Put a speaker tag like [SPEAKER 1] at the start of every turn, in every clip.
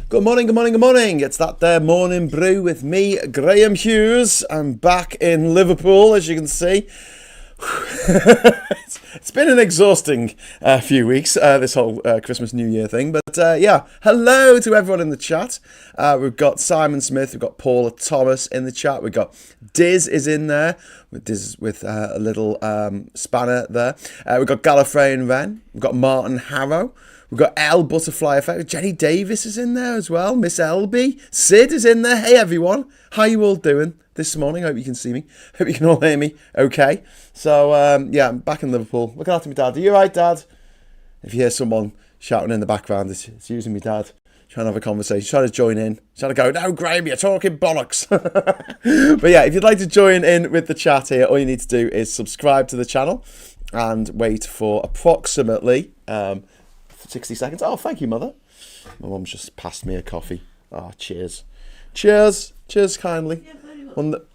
[SPEAKER 1] Good morning, good morning, good morning. It's that there Morning Brew with me, Graham Hughes. I'm back in Liverpool, as you can see. It's been an exhausting few weeks, this whole Christmas New Year thing. But yeah, hello to everyone in the chat. We've got Simon Smith, we've got Paula Thomas in the chat. We've got Diz is in there, Diz with a little spanner there. We've got Gallifrey and Wren. We've got Martin Harrow. We've got L Butterfly Effect. Jenny Davis is in there as well. Miss LB. Sid is in there. Hey everyone. How you all doing this morning? Hope you can see me. Hope you can all hear me okay. So yeah, I'm back in Liverpool. Looking after my dad. Are you alright, Dad? If you hear someone shouting in the background, it's usually my dad trying to have a conversation, trying to join in, trying to go, no Graham, you're talking bollocks. But yeah, if you'd like to join in with the chat here, all you need to do is subscribe to the channel and wait for approximately 60 seconds. Oh, thank you, Mother. My mum's just passed me a coffee. Oh, cheers. Cheers. Cheers kindly. Yeah,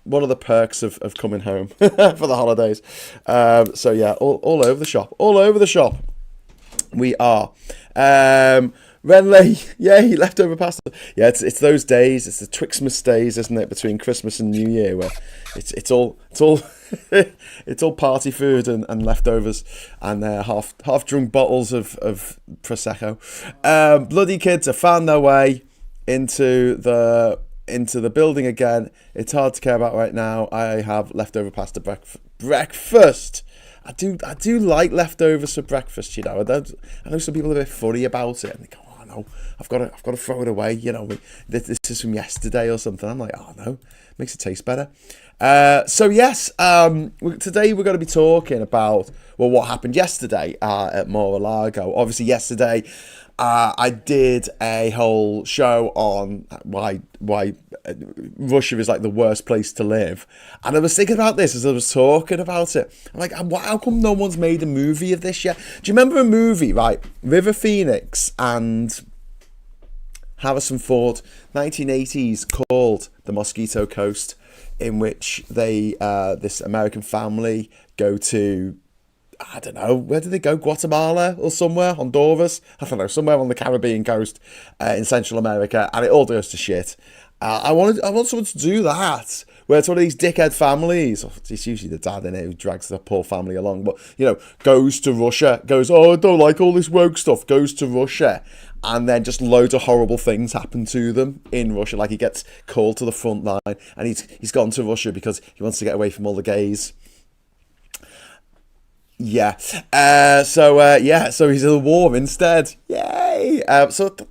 [SPEAKER 1] one of the perks of coming home for the holidays. So yeah, all over the shop. All over the shop. We are. Renley, yay, leftover pasta. Yeah, it's those days. It's the Twixmas days, isn't it, between Christmas and New Year, where it's all it's all party food and leftovers and half drunk bottles of prosecco. Bloody kids have found their way into the building again. It's hard to care about right now. I have leftover pasta breakfast. I do like leftovers for breakfast. You know, I know some people are a bit funny about it and they go, oh no, I've got to throw it away. You know, this is from yesterday or something. I'm like, oh no, makes it taste better. So yes, today we're going to be talking about what happened yesterday at Mar-a-Lago. Obviously, yesterday I did a whole show on why Russia is like the worst place to live, and I was thinking about this as I was talking about it. I'm like, how come no one's made a movie of this yet? Do you remember a movie, right? River Phoenix and Harrison Ford, 1980s, called The Mosquito Coast, in which they this American family go to, I don't know, where did they go? Guatemala or somewhere? Honduras? I don't know, somewhere on the Caribbean coast in Central America, and it all goes to shit. I want someone to do that, where it's one of these dickhead families. It's usually the dad in it who drags the poor family along, but you know, goes to Russia, goes, oh, I don't like all this woke stuff, goes to Russia, and then just loads of horrible things happen to them in Russia. Like he gets called to the front line, and he's gone to Russia because he wants to get away from all the gays. Yeah. So he's in the war instead. Yay. I thought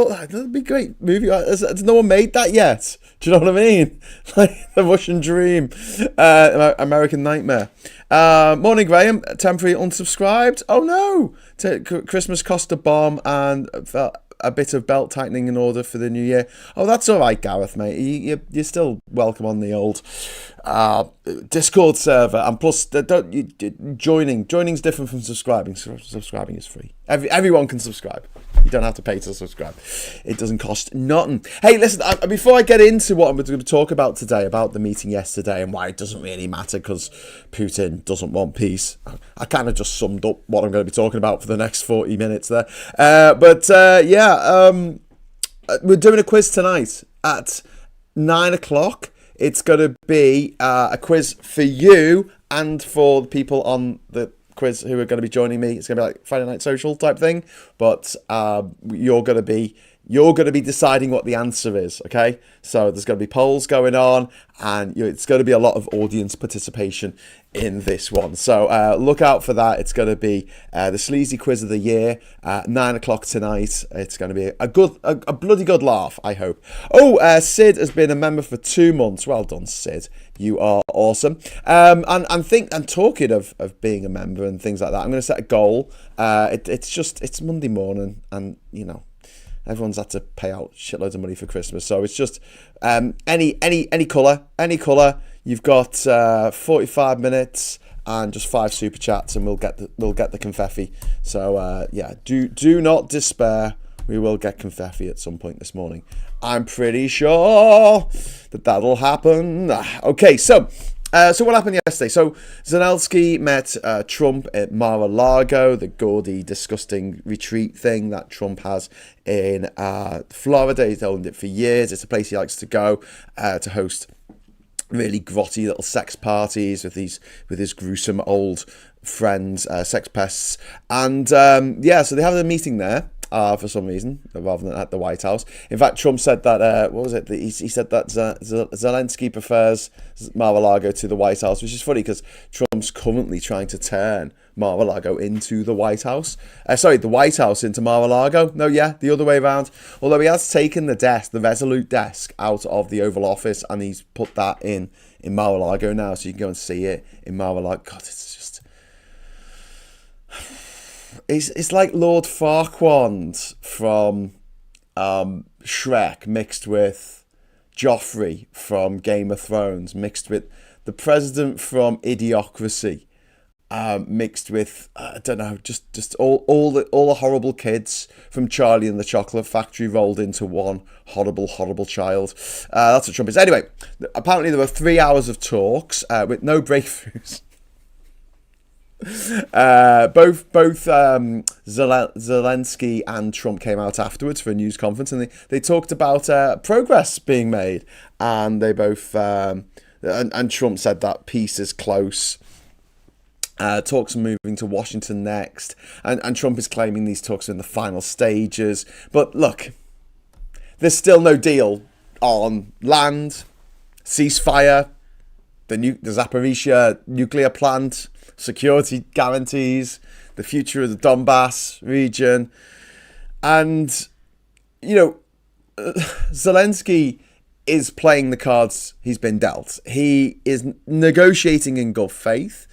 [SPEAKER 1] that'd be a great movie. Has no one made that yet? Do you know what I mean? Like the Russian Dream, American Nightmare. Morning, Graham. Temporary unsubscribed. Oh no. Christmas cost a bomb and a bit of belt tightening in order for the new year. Oh, that's all right, Gareth, mate. You're still welcome on the old Discord server. And plus, joining's different from subscribing. Subscribing is free. Everyone can subscribe. You don't have to pay to subscribe. It doesn't cost nothing. Hey, listen, before I get into what I'm going to talk about today, about the meeting yesterday and why it doesn't really matter because Putin doesn't want peace, I kind of just summed up what I'm going to be talking about for the next 40 minutes there. We're doing a quiz tonight at 9 o'clock. It's going to be a quiz for you and for the people on the quiz who are going to be joining me. It's going to be like Friday Night Social type thing, but you're going to be deciding what the answer is, okay? So there's going to be polls going on, and it's going to be a lot of audience participation in this one. So look out for that. It's going to be the sleazy quiz of the year, 9 o'clock tonight. It's going to be a bloody good laugh, I hope. Oh, Sid has been a member for 2 months. Well done, Sid. You are awesome. And talking of being a member and things like that, I'm going to set a goal. It's Monday morning, and you know, everyone's had to pay out shitloads of money for Christmas, so it's just any colour. You've got 45 minutes and just 5 super chats, and we'll get the confetti. So do not despair. We will get confetti at some point this morning. I'm pretty sure that'll happen. Okay, so So what happened yesterday? So Zelensky met Trump at Mar-a-Lago, the gaudy, disgusting retreat thing that Trump has in Florida. He's owned it for years. It's a place he likes to go to host really grotty little sex parties with his gruesome old friends, sex pests. And so they have a meeting there. For some reason, rather than at the White House. In fact, Trump said that, what was it? He said that Zelensky prefers Mar-a-Lago to the White House, which is funny because Trump's currently trying to turn Mar-a-Lago into the White House. The White House into Mar-a-Lago. No, the other way around. Although he has taken the Resolute desk out of the Oval Office and he's put that in Mar-a-Lago now, so you can go and see it in Mar-a-Lago. God, it's just... It's like Lord Farquaad from Shrek mixed with Joffrey from Game of Thrones, mixed with the president from Idiocracy, mixed with I don't know, just all the horrible kids from Charlie and the Chocolate Factory rolled into one horrible child. That's what Trump is. Anyway, apparently there were 3 hours of talks with no breakthroughs. Both Zelensky and Trump came out afterwards for a news conference, and they talked about progress being made, and they both and Trump said that peace is close. Talks are moving to Washington next, and Trump is claiming these talks are in the final stages. But look, there's still no deal on land, ceasefire, the Zaporizhia nuclear plant, security guarantees, the future of the Donbass region. And, Zelensky is playing the cards he's been dealt. He is negotiating in good faith.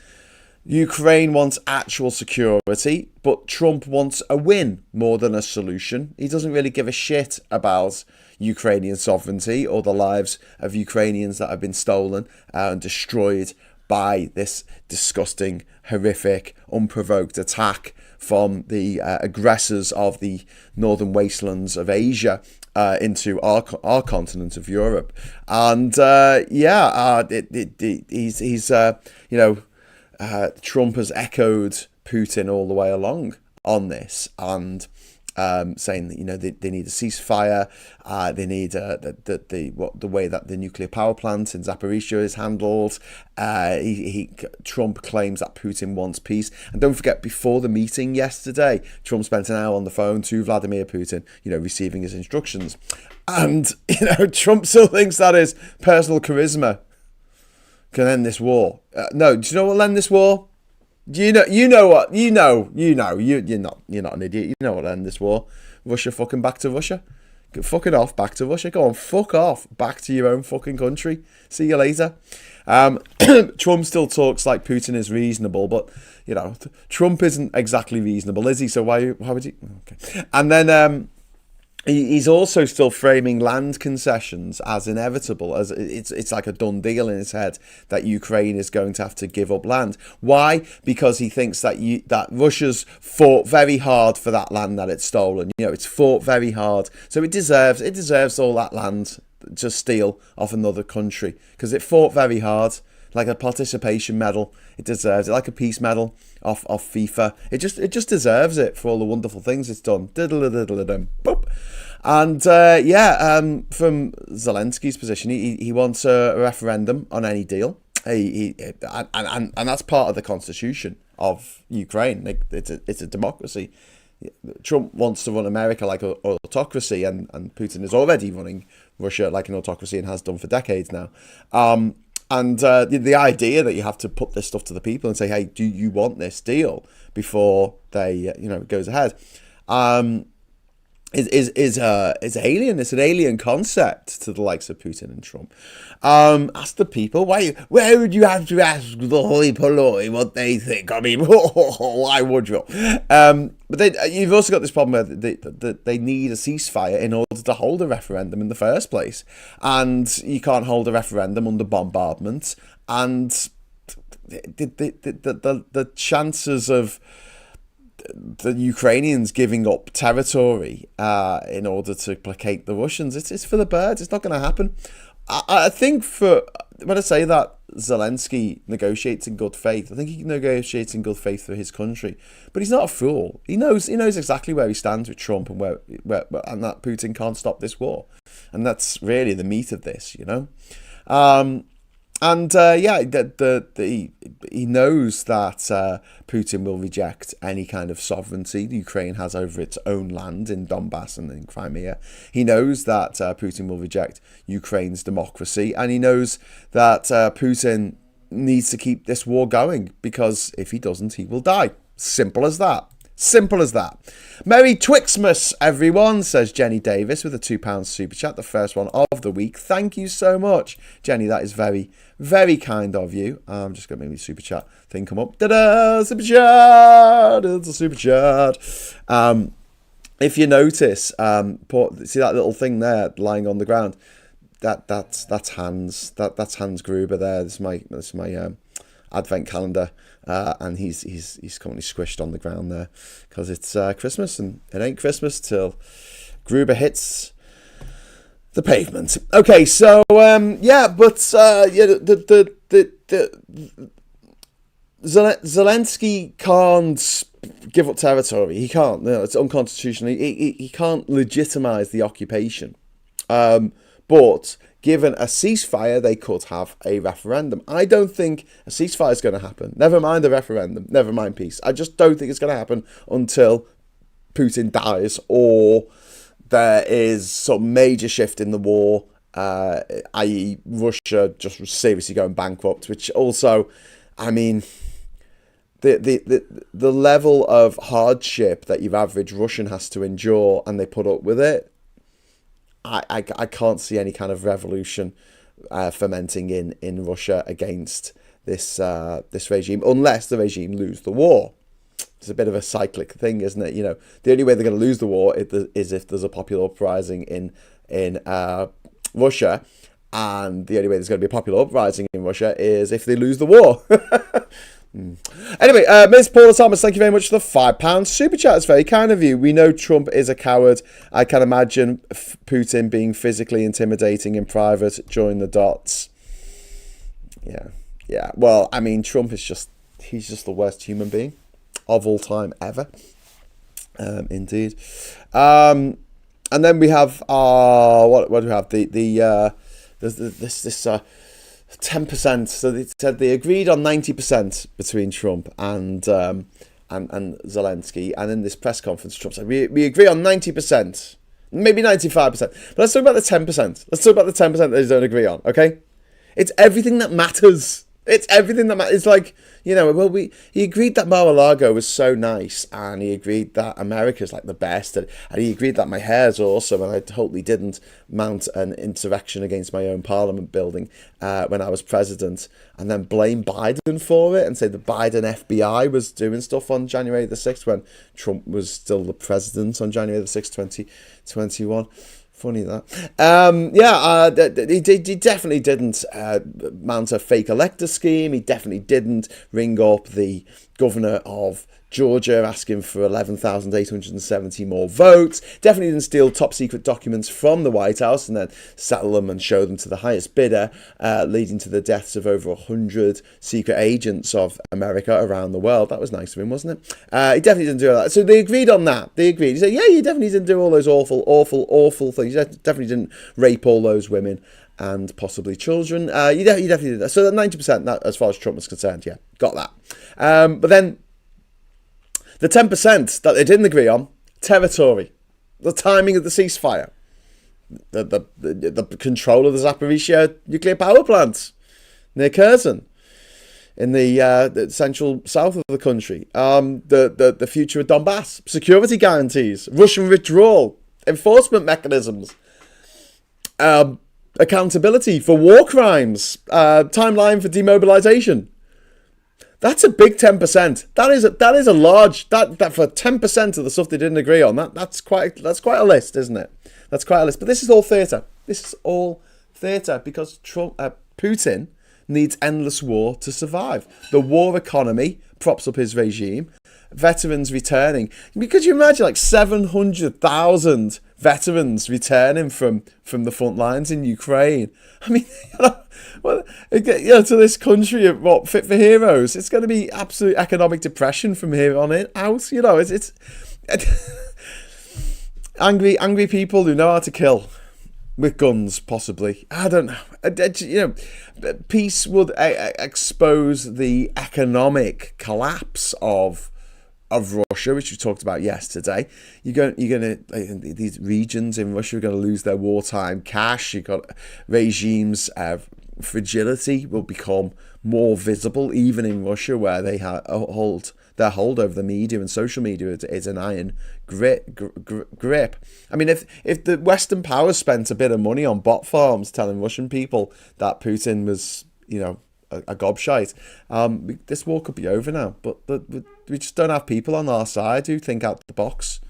[SPEAKER 1] Ukraine wants actual security, but Trump wants a win more than a solution. He doesn't really give a shit about Ukrainian sovereignty or the lives of Ukrainians that have been stolen and destroyed by this disgusting, horrific, unprovoked attack from the aggressors of the northern wastelands of Asia into our continent of Europe. And Trump has echoed Putin all the way along on this, and saying that they need a ceasefire, they need the way that the nuclear power plant in Zaporizhia is handled. Trump claims that Putin wants peace, and don't forget, before the meeting yesterday, Trump spent an hour on the phone to Vladimir Putin, receiving his instructions, and Trump still thinks that his personal charisma can end this war. No, do you know what will end this war? You're not an idiot. You know what will end this war. Russia fucking back to Russia. Fucking off back to Russia. Go on, fuck off back to your own fucking country. See you later. Trump still talks like Putin is reasonable, but Trump isn't exactly reasonable, is he? So why would he? Okay. And then he's also still framing land concessions as inevitable, as it's like a done deal in his head that Ukraine is going to have to give up land. Why? Because he thinks that Russia's fought very hard for that land that it's stolen. It's fought very hard, so it deserves all that land to steal off another country because it fought very hard. Like a participation medal, it deserves it. Like a peace medal off FIFA, it just deserves it for all the wonderful things it's done. Boop. And from Zelensky's position, he wants a referendum on any deal. And that's part of the constitution of Ukraine. It's a democracy. Trump wants to run America like an autocracy, and Putin is already running Russia like an autocracy and has done for decades now. And the idea that you have to put this stuff to the people and say, hey, do you want this deal before they, it goes ahead, is alien. It's an alien concept to the likes of Putin and Trump. Ask the people. Why would you have to ask the hoi polloi what they think? I mean, why would you? But you've also got this problem where they need a ceasefire in order to hold a referendum in the first place, and you can't hold a referendum under bombardment, and the chances of the Ukrainians giving up territory in order to placate the Russians, it's for the birds. It's not going to happen. I think when I say that Zelensky negotiates in good faith, I think he negotiates in good faith for his country. But he's not a fool. He knows exactly where he stands with Trump and where and that Putin can't stop this war, and that's really the meat of this, you know. He knows that Putin will reject any kind of sovereignty Ukraine has over its own land in Donbass and in Crimea. He knows that Putin will reject Ukraine's democracy, and he knows that Putin needs to keep this war going, because if he doesn't, he will die. Simple as that. Simple as that. Merry Twixmas, everyone, says Jenny Davis with a £2 super chat, the first one of the week. Thank you so much, Jenny. That is very, very kind of you. I'm just going to make the super chat thing come up. Ta-da! Super chat! It's a super chat. If you notice, see that little thing there lying on the ground? That's Hans. That's Hans Gruber there. This is my advent calendar. And he's currently squished on the ground there because it's Christmas, and it ain't Christmas till Gruber hits the pavement. Okay, so Zelensky can't give up territory. He can't. No, it's unconstitutional. He can't legitimize the occupation. But given a ceasefire, they could have a referendum. I don't think a ceasefire is going to happen. Never mind the referendum. Never mind peace. I just don't think it's going to happen until Putin dies or there is some major shift in the war, i.e. Russia just seriously going bankrupt, which also, I mean, the level of hardship that your average Russian has to endure and they put up with it, I can't see any kind of revolution fermenting in Russia against this regime, unless the regime lose the war. It's a bit of a cyclic thing, isn't it? You know, the only way they're going to lose the war is if there's a popular uprising in Russia, and the only way there's going to be a popular uprising in Russia is if they lose the war. Anyway, Ms. Paula Thomas, thank you very much for the £5 super chat. It's very kind of you. We know Trump is a coward. I can imagine Putin being physically intimidating in private. Join the dots. Yeah. Well, I mean, Trump is he's just the worst human being of all time ever. Indeed. And then we have what do we have? This 10%. So they said they agreed on 90% between Trump and Zelensky. And in this press conference, Trump said, we agree on 90%, maybe 95%. But let's talk about the 10%. Let's talk about the 10% that they don't agree on, okay? It's everything that matters. It's everything that matters. It's like, you know, well, he agreed that Mar-a-Lago was so nice, and he agreed that America's like the best, and he agreed that my hair's awesome, and I totally didn't mount an insurrection against my own parliament building when I was president, and then blame Biden for it and say the Biden FBI was doing stuff on January the 6th when Trump was still the president on January the 6th, 2021. Funny that. He definitely didn't mount a fake elector scheme. He definitely didn't ring up the governor of Georgia asking for 11,870 more votes. Definitely didn't steal top secret documents from the White House and then settle them and show them to the highest bidder, leading to the deaths of over 100 secret agents of America around the world. That was nice of him, wasn't it? He definitely didn't do that. So they agreed on that. They agreed. He said, yeah, you definitely didn't do all those awful things. You definitely didn't rape all those women and possibly children. You definitely did that. So that 90%, that, as far as Trump was concerned, yeah, got that. But then the 10% that they didn't agree on, territory, the timing of the ceasefire, the control of the Zaporizhia nuclear power plant near Kherson in the central south of the country, the future of Donbass, security guarantees, Russian withdrawal, enforcement mechanisms, accountability for war crimes, timeline for demobilization. That's a big 10%. That is a large that for 10% of the stuff they didn't agree on. That's quite a list, isn't it? That's quite a list. But this is all theatre. This is all theatre because Putin needs endless war to survive. The war economy props up his regime. Veterans returning. Could you imagine like 700,000 veterans returning from the front lines in Ukraine. I mean, well, to this country, what fit for heroes? It's going to be absolute economic depression from here on out. It's angry people who know how to kill with guns, possibly. I don't know. Peace would expose the economic collapse of Russia, which we talked about yesterday. You're gonna these regions in Russia are going to lose their wartime cash. You've got regimes. Fragility will become more visible, even in Russia, where they hold their hold over the media, and social media is an iron grip. I mean, if the Western powers spent a bit of money on bot farms telling Russian people that Putin was, a gobshite, this war could be over now. But we just don't have people on our side who think out the box.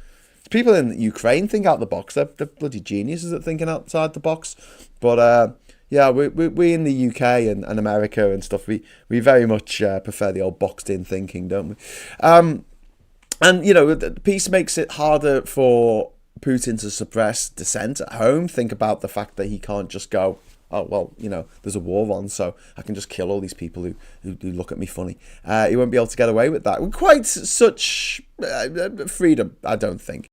[SPEAKER 1] People in Ukraine think out the box. They're bloody geniuses at thinking outside the box. But yeah, we in the UK and America and stuff, we very much prefer the old boxed-in thinking, don't we? And peace makes it harder for Putin to suppress dissent at home. Think about the fact that he can't just go, oh, well, there's a war on, so I can just kill all these people who look at me funny. He won't be able to get away with that. With quite such freedom, I don't think.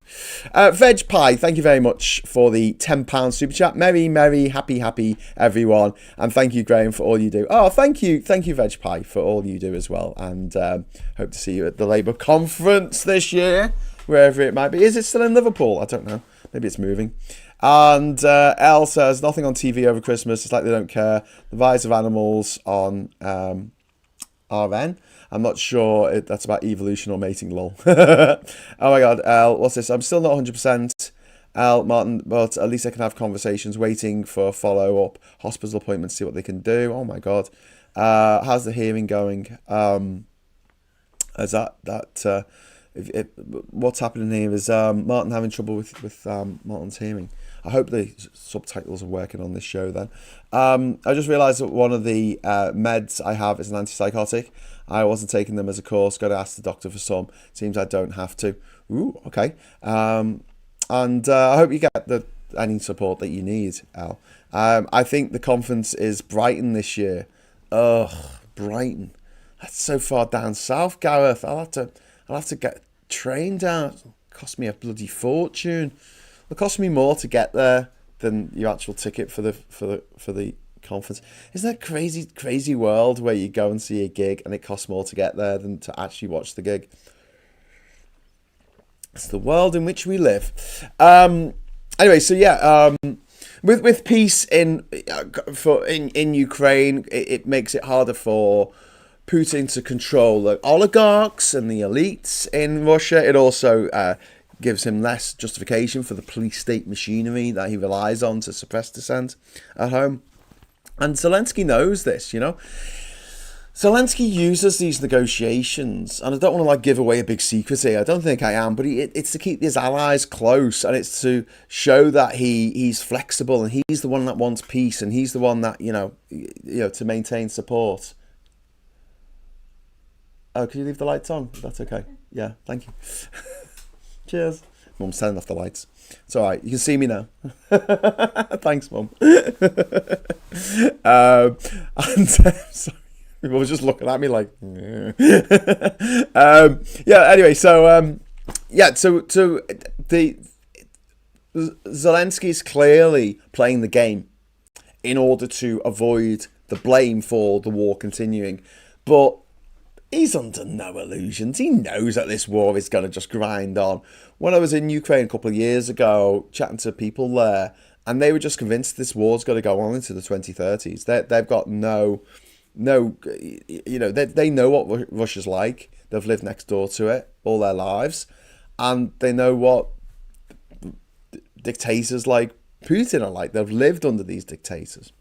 [SPEAKER 1] Veg Pie, thank you very much for the £10 super chat. Merry, happy, everyone. And thank you, Graham, for all you do. Oh, thank you, Veg Pie, for all you do as well. And hope to see you at the Labour conference this year, wherever it might be. Is it still in Liverpool? I don't know. Maybe it's moving. And Elle says, nothing on TV over Christmas. It's like they don't care. The rise of animals on RN. I'm not sure that's about evolution or mating, lol. Oh my God, Elle, what's this? I'm still not 100%, Elle, Martin, but at least I can have conversations, waiting for follow-up, hospital appointments, see what they can do. Oh my God. How's the hearing going? What's happening here is Martin having trouble with Martin's hearing. I hope the subtitles are working on this show then. I just realised that one of the meds I have is an antipsychotic. I wasn't taking them as a course. Got to ask the doctor for some. Seems I don't have to. Ooh, okay. And I hope you get any support that you need, Al. I think the conference is Brighton this year. Ugh, Brighton. That's so far down south, Gareth. I'll have to get train down. It'll cost me a bloody fortune. It'll cost me more to get there than your actual ticket for the conference. Isn't that crazy world where you go and see a gig and it costs more to get there than to actually watch the gig? It's the world in which we live. Anyway, so yeah, with peace in Ukraine, it makes it harder for Putin to control the oligarchs and the elites in Russia. It also gives him less justification for the police state machinery that he relies on to suppress dissent at home. And Zelensky knows this, Zelensky uses these negotiations, and I don't want to give away a big secret here. I don't think I am, but it's to keep his allies close, and it's to show that he's flexible, and he's the one that wants peace, and he's the one that to maintain support. Oh, can you leave the lights on? That's okay. Yeah, thank you. Cheers. Mum's turning off the lights. It's all right. You can see me now. Thanks, Mum. Sorry. People were just looking at me like, yeah. Anyway, so Zelensky's clearly playing the game in order to avoid the blame for the war continuing, but he's under no illusions. He knows that this war is going to just grind on. When I was in Ukraine a couple of years ago, chatting to people there, and they were just convinced this war's going to go on into the 2030s. They've got they know what Russia's like. They've lived next door to it all their lives, and they know what dictators like Putin are like. They've lived under these dictators.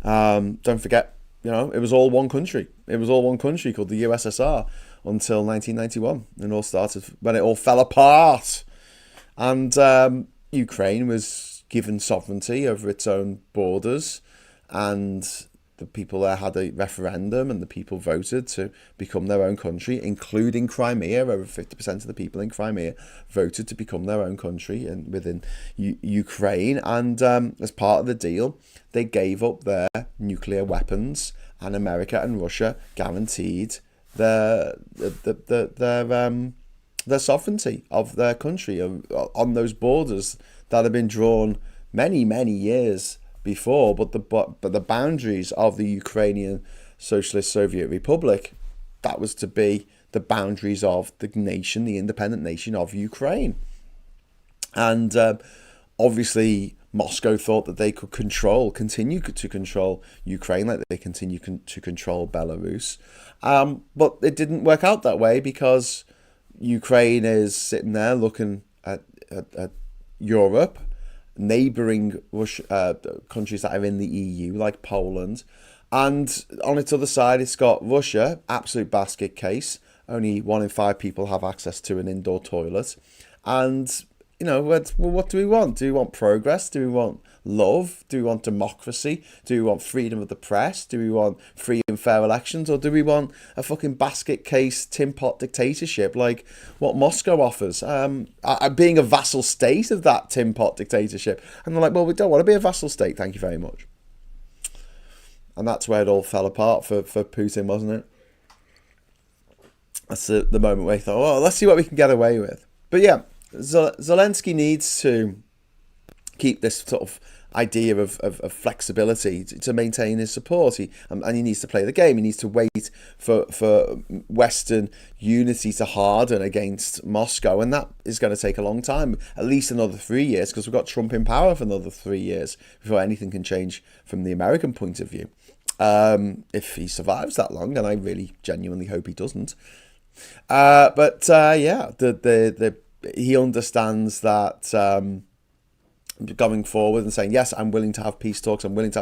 [SPEAKER 1] Don't forget, it was all one country. It was all one country called the USSR until 1991, and all started when it all fell apart. And Ukraine was given sovereignty over its own borders, and the people there had a referendum, and the people voted to become their own country, including Crimea. Over 50% of the people in Crimea voted to become their own country and within Ukraine. And as part of the deal, they gave up their nuclear weapons, and America and Russia guaranteed their sovereignty of their country on those borders that have been drawn many years before, but the boundaries of the Ukrainian Socialist Soviet Republic, that was to be the boundaries of the nation, the independent nation of Ukraine. And obviously Moscow thought that they could continue to control Ukraine like they continue to control Belarus. But it didn't work out that way, because Ukraine is sitting there looking at Europe, neighbouring countries that are in the EU, like Poland. And on its other side, it's got Russia, absolute basket case. Only 1 in 5 people have access to an indoor toilet. And, what do we want? Do we want progress? Do we want love? Do we want democracy? Do we want freedom of the press? Do we want free and fair elections? Or do we want a fucking basket case tin pot dictatorship like what Moscow offers? Being a vassal state of that tin pot dictatorship. And they're like, well, we don't want to be a vassal state, thank you very much. And that's where it all fell apart for Putin, wasn't it? That's the moment where he thought, well, let's see what we can get away with. But yeah, Zelensky needs to keep this sort of idea of flexibility to maintain his support. And he needs to play the game. He needs to wait for Western unity to harden against Moscow. And that is going to take a long time, at least another 3 years, because we've got Trump in power for another 3 years before anything can change from the American point of view. If he survives that long, and I really genuinely hope he doesn't. He understands that going forward and saying, yes, I'm willing to have peace talks, I'm willing to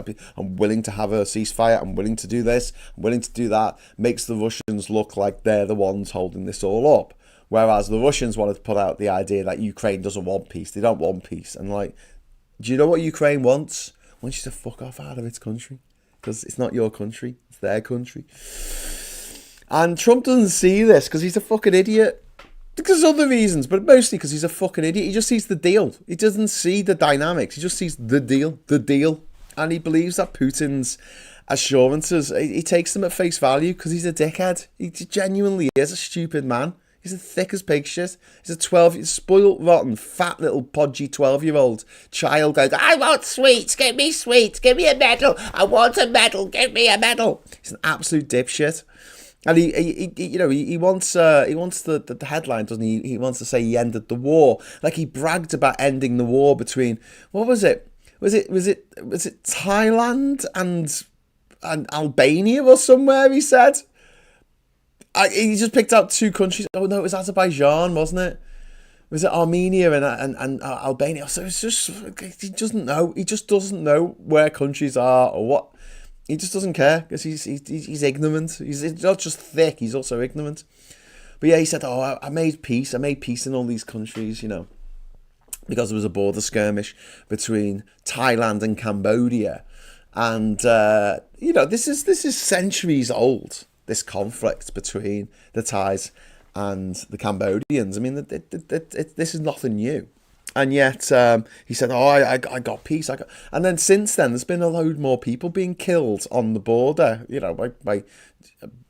[SPEAKER 1] have a ceasefire, I'm willing to do this, I'm willing to do that, makes the Russians look like they're the ones holding this all up. Whereas the Russians wanted to put out the idea that Ukraine doesn't want peace. They don't want peace. And like, do you know what Ukraine wants? It wants you to fuck off out of its country. Because it's not your country, it's their country. And Trump doesn't see this because he's a fucking idiot. Because other reasons, but mostly because he's a fucking idiot. He just sees the deal. He doesn't see the dynamics. He just sees the deal. And he believes that Putin's assurances, he takes them at face value because he's a dickhead. He genuinely is a stupid man. He's as thick as pig shit. He's a spoiled, rotten, fat little podgy 12-year-old child going, I want sweets, give me a medal. I want a medal, give me a medal. He's an absolute dipshit. And he wants the headline, doesn't he? He wants to say he ended the war. Like he bragged about ending the war between, what was it? Was it Thailand and Albania or somewhere? He said. He just picked out 2 countries. Oh no, it was Azerbaijan, wasn't it? Was it Armenia and Albania? So it's just he doesn't know. He just doesn't know where countries are or what. He just doesn't care because he's ignorant. He's not just thick; he's also ignorant. But yeah, he said, "Oh, I made peace. I made peace in all these countries, because there was a border skirmish between Thailand and Cambodia, and this is centuries old. This conflict between the Thais and the Cambodians. I mean, this is nothing new." And yet he said, "Oh, I got peace." And then since then, there's been a load more people being killed on the border. By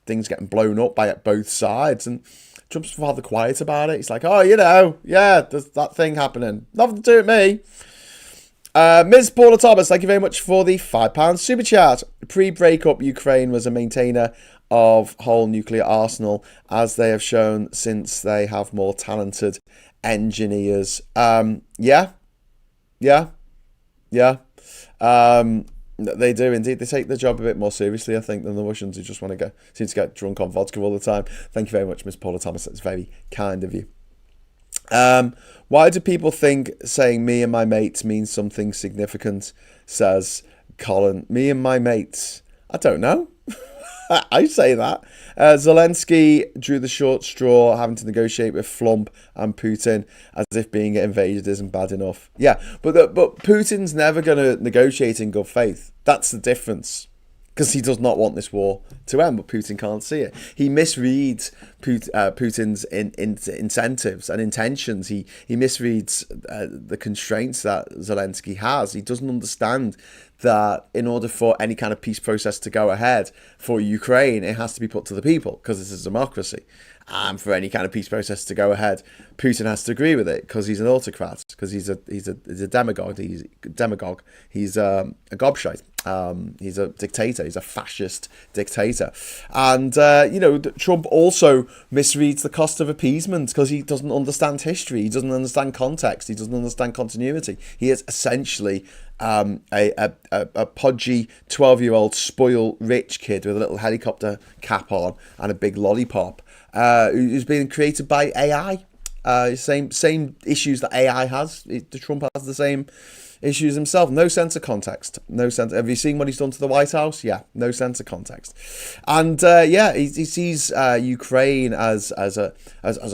[SPEAKER 1] things getting blown up by both sides. And Trump's rather quiet about it. He's like, "Oh, yeah, there's that thing happening. Nothing to do with me." Ms. Paula Thomas, thank you very much for the £5 super chat. Pre-breakup, Ukraine was a maintainer of whole nuclear arsenal, as they have shown since they have more talented engineers. They do indeed. They take the job a bit more seriously, I think, than the Russians, who just seem to get drunk on vodka all the time. Thank you very much, Ms. Paula Thomas. That's very kind of you. Why do people think saying me and my mates means something significant, says Colin. Me and my mates. I don't know. I say that. Zelensky drew the short straw, having to negotiate with Flump and Putin, as if being invaded isn't bad enough. Yeah, but Putin's never going to negotiate in good faith. That's the difference. because he does not want this war to end, but Putin can't see it. He misreads Putin's incentives and intentions. He misreads the constraints that Zelensky has. He doesn't understand that in order for any kind of peace process to go ahead for Ukraine, it has to be put to the people, because this is a democracy. And for any kind of peace process to go ahead, Putin has to agree with it, because he's an autocrat, because he's a demagogue. He's a gobshite. He's a dictator. He's a fascist dictator. And Trump also misreads the cost of appeasement, because he doesn't understand history. He doesn't understand context. He doesn't understand continuity. He is essentially a podgy 12-year-old spoiled rich kid with a little helicopter cap on and a big lollipop, who's being created by AI. Same issues that AI has. Trump has the same issues himself. No sense of context. No sense. Have you seen what he's done to the White House? Yeah, no sense of context. And he sees Ukraine as a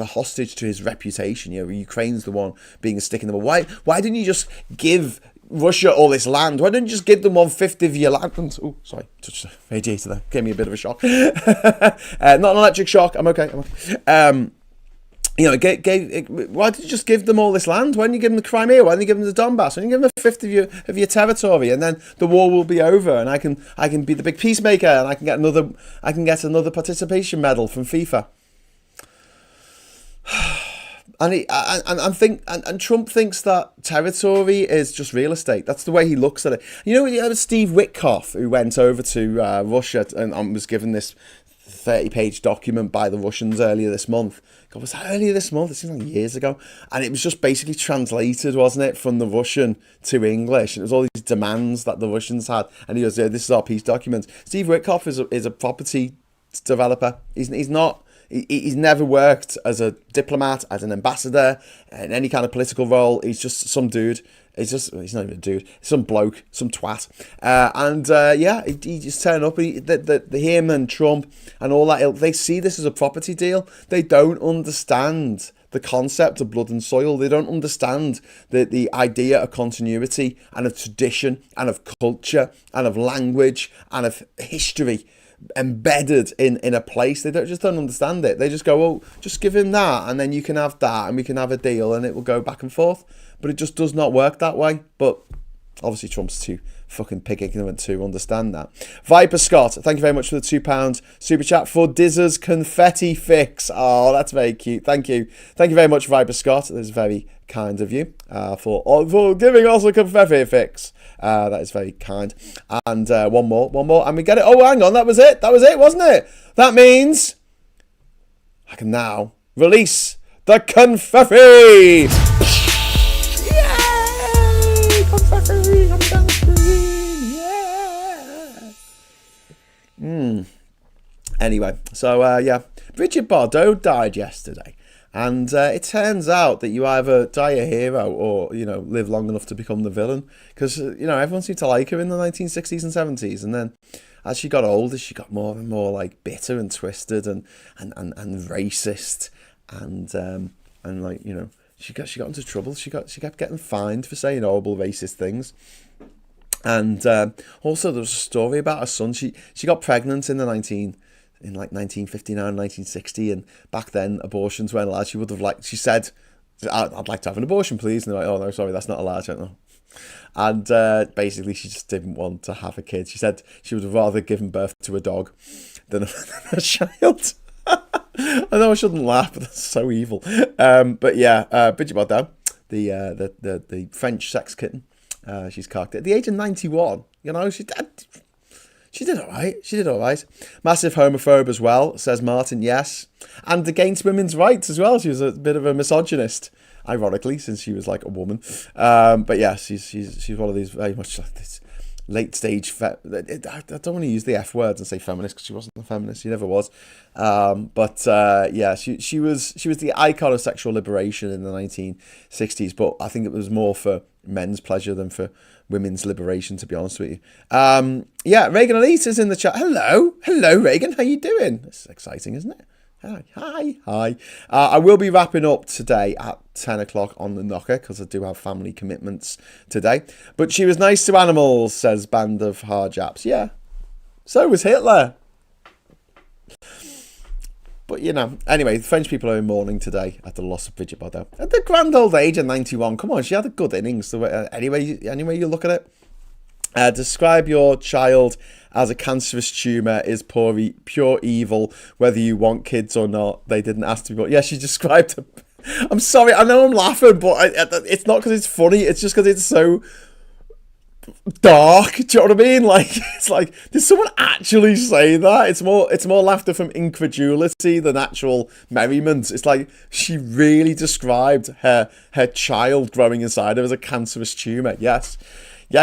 [SPEAKER 1] hostage to his reputation. Ukraine's the one being a stick in the mud. Why didn't you just give Russia all this land? Why didn't you just give them 1/5 of your land? Oh, sorry, touched the radiator there. Gave me a bit of a shock. Not an electric shock. I'm okay. Why did you just give them all this land? Why didn't you give them the Crimea? Why didn't you give them the Donbass? Why didn't you give them 1/5 of your territory? And then the war will be over, and I can be the big peacemaker, and I can get another participation medal from FIFA. And Trump thinks that territory is just real estate. That's the way he looks at it. You know Steve Witkoff, who went over to Russia and was given this 30-page document by the Russians earlier this month. God, was that earlier this month? It seems like years ago. And it was just basically translated, wasn't it, from the Russian to English. It was all these demands that the Russians had. And he goes, this is our peace document. Steve Witkoff is a property developer. He's not. He's never worked as a diplomat, as an ambassador, in any kind of political role. He's just some dude. He's not even a dude. Some bloke, some twat. He just turned up. Him and Trump and all that, they see this as a property deal. They don't understand the concept of blood and soil. They don't understand the idea of continuity and of tradition and of culture and of language and of history embedded in a place. They just don't understand it. They just go, well, just give him that, and then you can have that, and we can have a deal, and it will go back and forth. But it just does not work that way. But obviously Trump's too fucking pig ignorant to understand that. Viper Scott, thank you very much for the £2 super chat for Dizzer's confetti fix. Oh, that's very cute. Thank you very much, Viper Scott. That's very kind of you for giving us a confetti fix. That is very kind. And one more, and we get it. Oh, hang on, that was it, wasn't it? That means I can now release the confetti. Yay! Confetti on the screen. Yeah. Anyway, so Bridget Bardot died yesterday. And it turns out that you either die a hero or, live long enough to become the villain. Because, everyone seemed to like her in the 1960s and 70s. And then as she got older, she got more and more like bitter and twisted and racist. And she got into trouble. She kept getting fined for saying horrible racist things. And also there was a story about her son. She got pregnant in 1959, 1960, and back then abortions weren't allowed. She said, I'd like to have an abortion, please. And they're like, oh no, sorry, that's not allowed. I don't know. And basically she just didn't want to have a kid. She said she would have rather given birth to a dog than a child. I know I shouldn't laugh, but that's so evil. But yeah, Bridget Bardot, the French sex kitten, she's cocked at the age of 91. She did all right. Massive homophobe as well, says Martin, yes. And against women's rights as well. She was a bit of a misogynist, ironically, since she was like a woman. But yeah, she's one of these very much like this late stage. I don't want to use the F word and say feminist, because she wasn't a feminist. She never was. She was the icon of sexual liberation in the 1960s. But I think it was more for men's pleasure than for women's liberation, to be honest with you. Reagan Elite is in the chat. Hello Reagan, how you doing? This is exciting, isn't it? Hi. I will be wrapping up today at 10 o'clock on the knocker, because I do have family commitments today. But she was nice to animals, says Band of Hard Japs. Yeah, So was Hitler. But, anyway, the French people are in mourning today at the loss of Brigitte Bardot. At the grand old age of 91, come on, she had a good innings. Anyway you look at it. Describe your child as a cancerous tumour is pure evil, whether you want kids or not. They didn't ask to be born. Yeah, she described them. I'm sorry, I know I'm laughing, but it's not because it's funny, it's just because it's so dark. Do you know what I mean? Like, it's like, did someone actually say that? It's more laughter from incredulity than actual merriment. It's like she really described her child growing inside her as a cancerous tumour. Yes,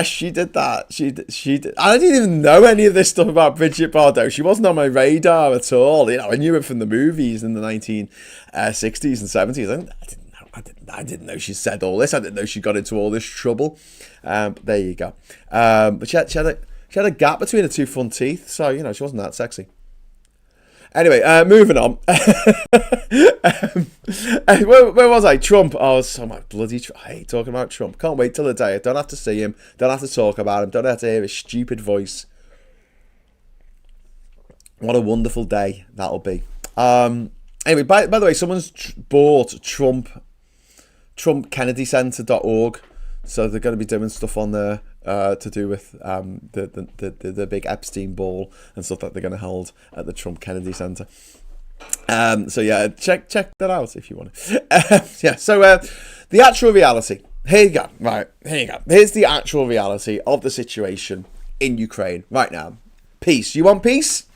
[SPEAKER 1] she did that. She did. I didn't even know any of this stuff about Brigitte Bardot. She wasn't on my radar at all. I knew it from the movies in the 1960s and 70s. I didn't know she said all this. I didn't know she got into all this trouble. But there you go. But she had a gap between her two front teeth, so she wasn't that sexy. Anyway, moving on. Where was I? Trump. Oh, so much bloody. I hate talking about Trump. Can't wait till the day. I don't have to see him. Don't have to talk about him. Don't have to hear his stupid voice. What a wonderful day that'll be. Anyway, by the way, someone's bought TrumpKennedyCenter.org, so they're going to be doing stuff on there to do with the big Epstein ball and stuff that they're going to hold at the Trump Kennedy Center. So yeah, check that out if you want to. Yeah. So the actual reality. Here you go. Right. Here you go. Here's the actual reality of the situation in Ukraine right now. Peace. You want peace?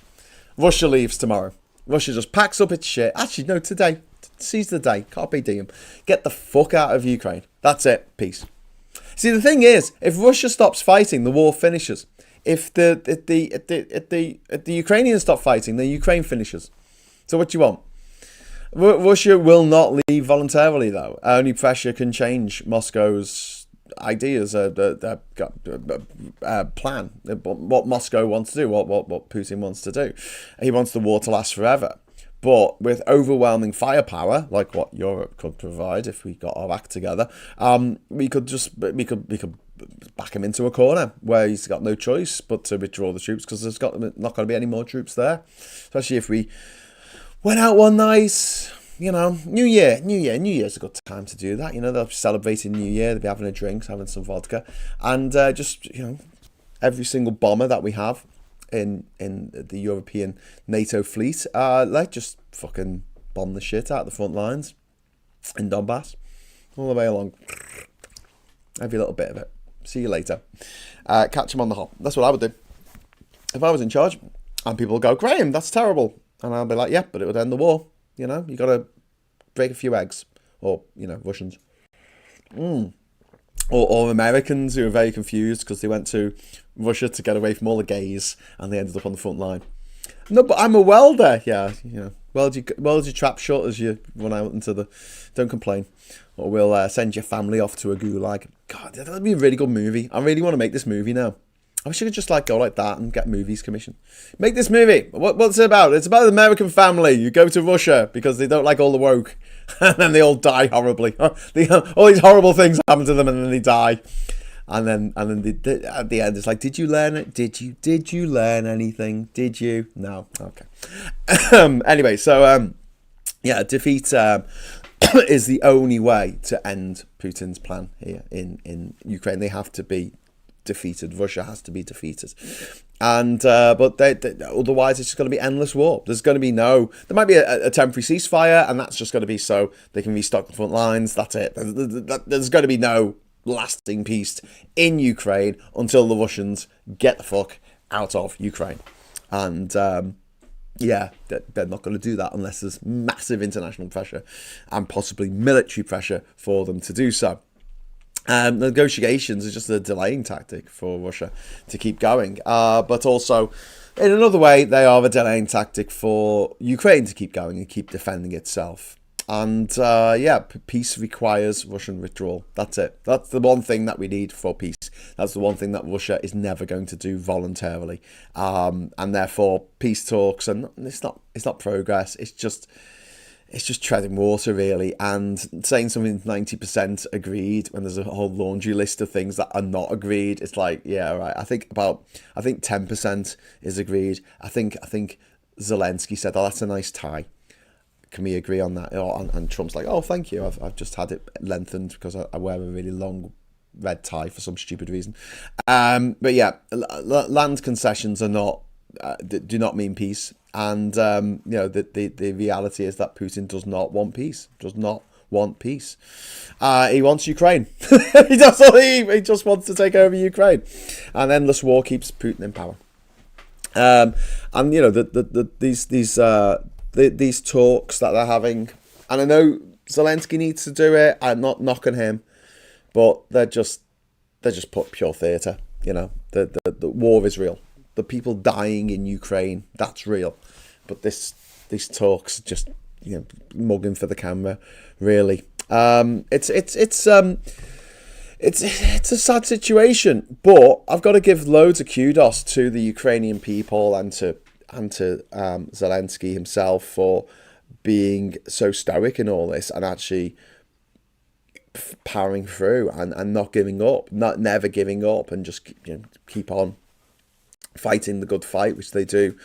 [SPEAKER 1] Russia leaves tomorrow. Russia just packs up its shit. Actually, no, today. Seize the day. Carpe diem. Get the fuck out of Ukraine. That's it. Peace. See, the thing is, if Russia stops fighting, the war finishes. If the Ukrainians stop fighting, then Ukraine finishes. So what do you want? Russia will not leave voluntarily, though. Only pressure can change Moscow's ideas, plan, what Moscow wants to do, what Putin wants to do. He wants the war to last forever. But with overwhelming firepower, like what Europe could provide if we got our act together, we could back him into a corner where he's got no choice but to withdraw the troops, because there's not going to be any more troops there. Especially if we went out one night, New Year's a good time to do that. They'll be celebrating New Year, they'll be having a drink, having some vodka, and every single bomber that we have in the European NATO fleet, let's just fucking bomb the shit out of the front lines in Donbass all the way along. Every little bit of it. See you later. Catch them on the hop. That's what I would do if I was in charge. And people will go, Graham, that's terrible. And I'll be like, yeah, but it would end the war. You got to break a few eggs. Or, Russians. Or Americans who are very confused because they went to Russia to get away from all the gays and they ended up on the front line. No, but I'm a welder. Yeah, weld your trap shut as you run out into the... Don't complain. Or we'll send your family off to a gulag. God, that'd be a really good movie. I really want to make this movie now. I wish I could just go like that and get movies commissioned. Make this movie. What's it about? It's about an American family. You go to Russia because they don't like all the woke. And then they all die horribly. All these horrible things happen to them and then they die. And then at the end it's like, did you learn it? Did you learn anything? Did you? No. Okay. Anyway, so defeat is the only way to end Putin's plan here in Ukraine. They have to be defeated. Russia has to be defeated, and but otherwise it's just going to be endless war. There might be a temporary ceasefire, and that's just going to be so they can restock the front lines. That's it. There's going to be no lasting peace in Ukraine until the Russians get the fuck out of Ukraine, and they're not going to do that unless there's massive international pressure and possibly military pressure for them to do so. Negotiations is just a delaying tactic for Russia to keep going. But also, in another way, they are a delaying tactic for Ukraine to keep going and keep defending itself. And peace requires Russian withdrawal. That's it. That's the one thing that we need for peace. That's the one thing that Russia is never going to do voluntarily. And therefore, peace talks, and it's not progress. It's just it's just treading water, really, and saying something 90% agreed when there's a whole laundry list of things that are not agreed. It's like, yeah, right. I think 10% is agreed. I think Zelensky said, "Oh, that's a nice tie. Can we agree on that?" And Trump's like, "Oh, thank you. I've just had it lengthened because I wear a really long red tie for some stupid reason." But yeah, land concessions are not do not mean peace, and the reality is that Putin does not want peace. Does not want peace. He wants Ukraine. He just wants to take over Ukraine, and endless war keeps Putin in power. And these talks that they're having, and I know Zelensky needs to do it. I'm not knocking him, but they're just put pure theatre. The war is real. The people dying in Ukraine, that's real. But these talks just mugging for the camera, really. It's a sad situation, but I've got to give loads of kudos to the Ukrainian people and to Zelensky himself for being so stoic in all this and actually powering through and not giving up, never giving up, and just keep on fighting the good fight, which they do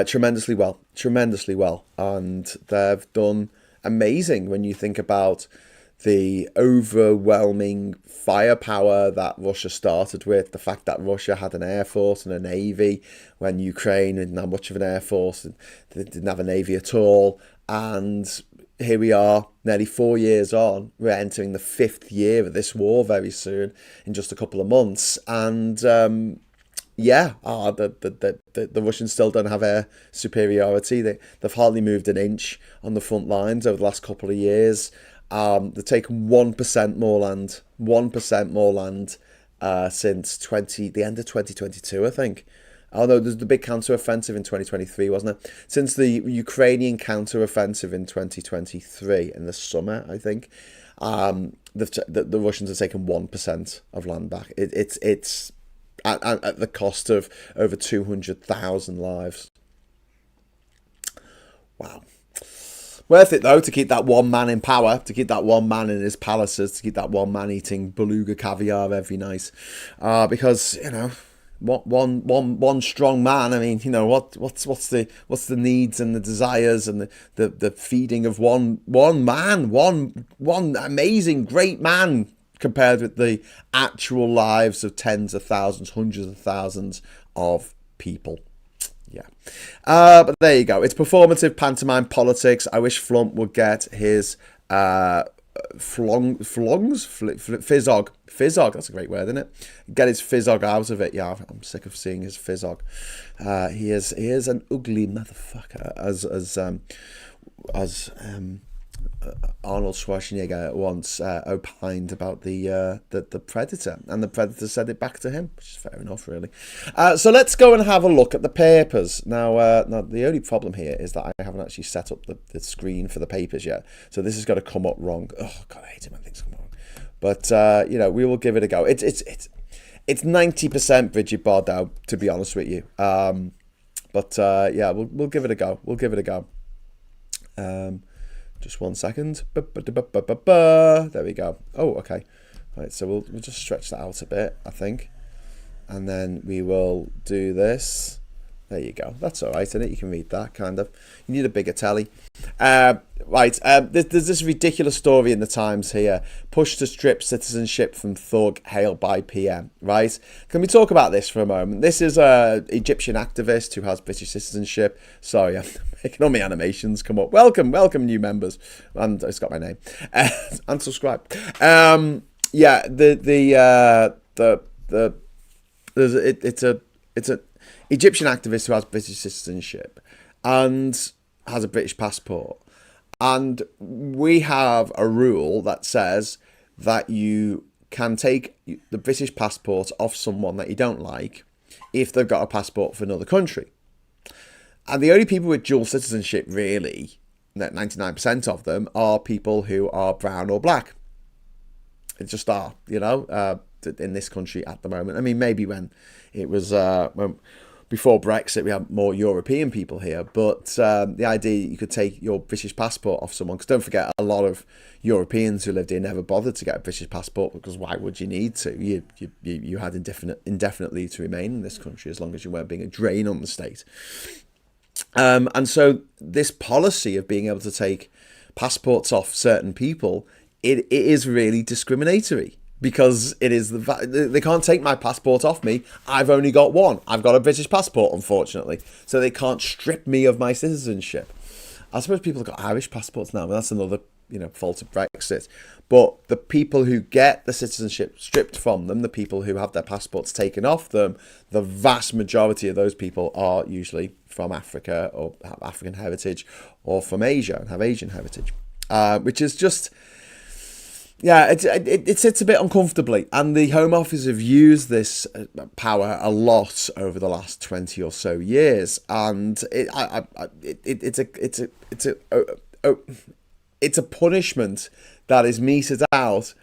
[SPEAKER 1] tremendously well, and they've done amazing when you think about the overwhelming firepower that Russia started with, the fact that Russia had an air force and a navy when Ukraine didn't have much of an air force and they didn't have a navy at all. And here we are, nearly 4 years on. We're entering the 5th year of this war very soon, in just a couple of months. And the Russians still don't have air superiority. They've hardly moved an inch on the front lines over the last couple of years. They've taken 1% more land, 1% more land since the end of 2022, I think. Although there's the big counter-offensive in 2023, wasn't it? Since the Ukrainian counter-offensive in 2023, in the summer, I think, the Russians have taken 1% of land back. It's at the cost of over 200,000 lives. Wow. Worth it, though, to keep that one man in power, to keep that one man in his palaces, to keep that one man eating beluga caviar every night. Because, one strong man, I mean, what's the needs and the desires and the feeding of one man, one amazing, great man, compared with the actual lives of tens of thousands, hundreds of thousands of people. Yeah. But there you go. It's performative pantomime politics. I wish Flump would get his fizzog. Fizzog, that's a great word, isn't it? Get his fizzog out of it. Yeah, I'm sick of seeing his fizzog. He is an ugly motherfucker, as Arnold Schwarzenegger once opined about the Predator, and the Predator said it back to him, which is fair enough, really. So let's go and have a look at the papers. Now the only problem here is that I haven't actually set up the screen for the papers yet, so this has got to come up wrong. Oh God, I hate it when things come wrong. But we will give it a go. It's 90% Bridget Bardot, to be honest with you. But we'll give it a go. We'll give it a go. Just 1 second. There we go. Oh, okay. Right, so we'll just stretch that out a bit, I think. And then we will do this. There you go. That's all right, isn't it? You can read that, kind of. You need a bigger telly. There's this ridiculous story in the Times here. Push to strip citizenship from thug hailed by PM, right? Can we talk about this for a moment? This is an Egyptian activist who has British citizenship. Sorry, I'm making all my animations come up. Welcome, new members. And it's got my name. And subscribe. It's a Egyptian activist who has British citizenship and has a British passport. And we have a rule that says that you can take the British passport off someone that you don't like if they've got a passport for another country. And the only people with dual citizenship, really, 99% of them, are people who are brown or black. It just are, in this country at the moment. I mean, maybe when it was before Brexit, we had more European people here, but the idea you could take your British passport off someone, because don't forget, a lot of Europeans who lived here never bothered to get a British passport, because why would you need to? You had indefinite leave to remain in this country as long as you weren't being a drain on the state. And so this policy of being able to take passports off certain people, it is really discriminatory. Because it is they can't take my passport off me. I've only got one. I've got a British passport, unfortunately. So they can't strip me of my citizenship. I suppose people have got Irish passports now, but that's another, fault of Brexit. But the people who get the citizenship stripped from them, the people who have their passports taken off them, the vast majority of those people are usually from Africa or have African heritage, or from Asia and have Asian heritage, which is just. Yeah, it sits a bit uncomfortably, and the Home Office have used this power a lot over the last 20 or so years, and it's a punishment that is meted out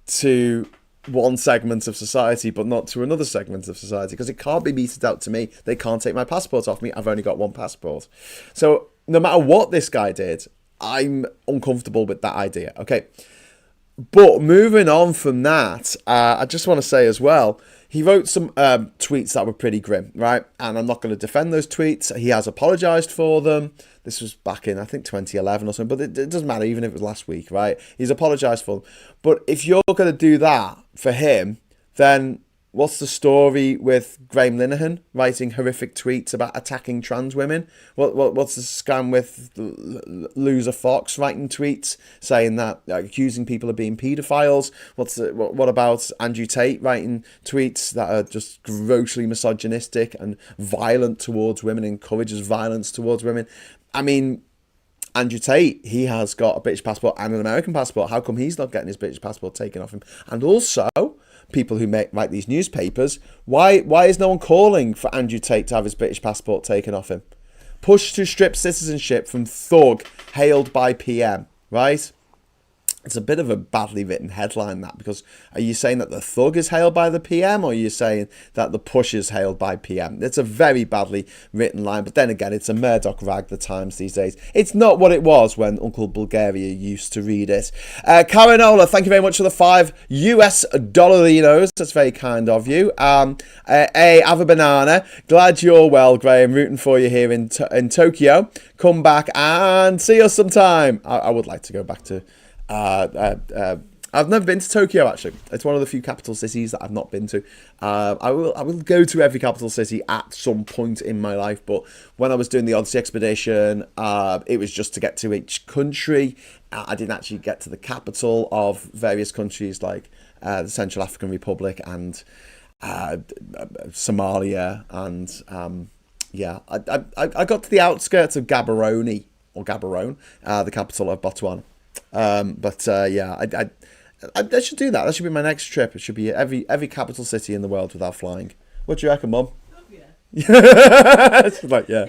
[SPEAKER 1] to one segment of society, but not to another segment of society, because it can't be meted out to me. They can't take my passport off me. I've only got one passport. So no matter what this guy did, I'm uncomfortable with that idea. Okay. But moving on from that, I just want to say as well, he wrote some tweets that were pretty grim, right? And I'm not going to defend those tweets. He has apologised for them. This was back in, I think, 2011 or something. But it doesn't matter, even if it was last week, right? He's apologised for them. But if you're going to do that for him, then what's the story with Graham Linehan writing horrific tweets about attacking trans women? What's the scam with Loser Fox writing tweets saying that, accusing people of being paedophiles? What about Andrew Tate writing tweets that are just grossly misogynistic and violent towards women, encourages violence towards women? I mean, Andrew Tate, he has got a British passport and an American passport. How come he's not getting his British passport taken off him? And also, people who write these newspapers, why is no one calling for Andrew Tate to have his British passport taken off him? Push to strip citizenship from thug hailed by PM, right? It's a bit of a badly written headline, that, because are you saying that the thug is hailed by the PM, or are you saying that the push is hailed by PM? It's a very badly written line, but then again, it's a Murdoch rag, the Times these days. It's not what it was when Uncle Bulgaria used to read it. Carinola, thank you very much for the $5 dollarinos. That's very kind of you. Hey, have a banana. Glad you're well, Graham. Rooting for you here in Tokyo. Come back and see us sometime. I would like to go back to... I've never been to Tokyo, actually. It's one of the few capital cities that I've not been to. I will go to every capital city at some point in my life, but when I was doing the Odyssey expedition, it was just to get to each country. I didn't actually get to the capital of various countries like the Central African Republic and Somalia, and I got to the outskirts of Gaborone, the capital of Botswana. I should do that. That should be my next trip. It should be every capital city in the world without flying. What do you reckon, Mum? Oh, yeah. It's like, yeah.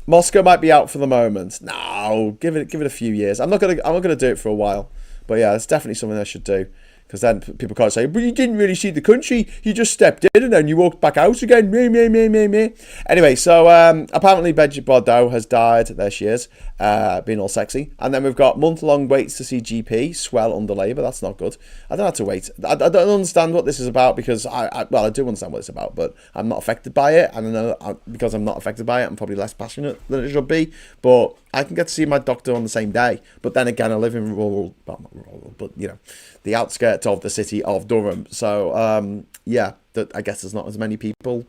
[SPEAKER 1] Moscow might be out for the moment. No, give it a few years. I'm not gonna do it for a while. But yeah, it's definitely something I should do. Because then people can't say, but you didn't really see the country. You just stepped in and then you walked back out again. Me. Anyway, so apparently Brigitte Bardot has died. There she is, being all sexy. And then we've got month-long waits to see GP swell under labour. That's not good. I don't have to wait. I don't understand what this is about, because I do understand what it's about, but I'm not affected by it. And I know because I'm not affected by it, I'm probably less passionate than it should be. But I can get to see my doctor on the same day. But then again, I live in rural, well, not rural, but the outskirts of the city of Durham. So I guess there's not as many people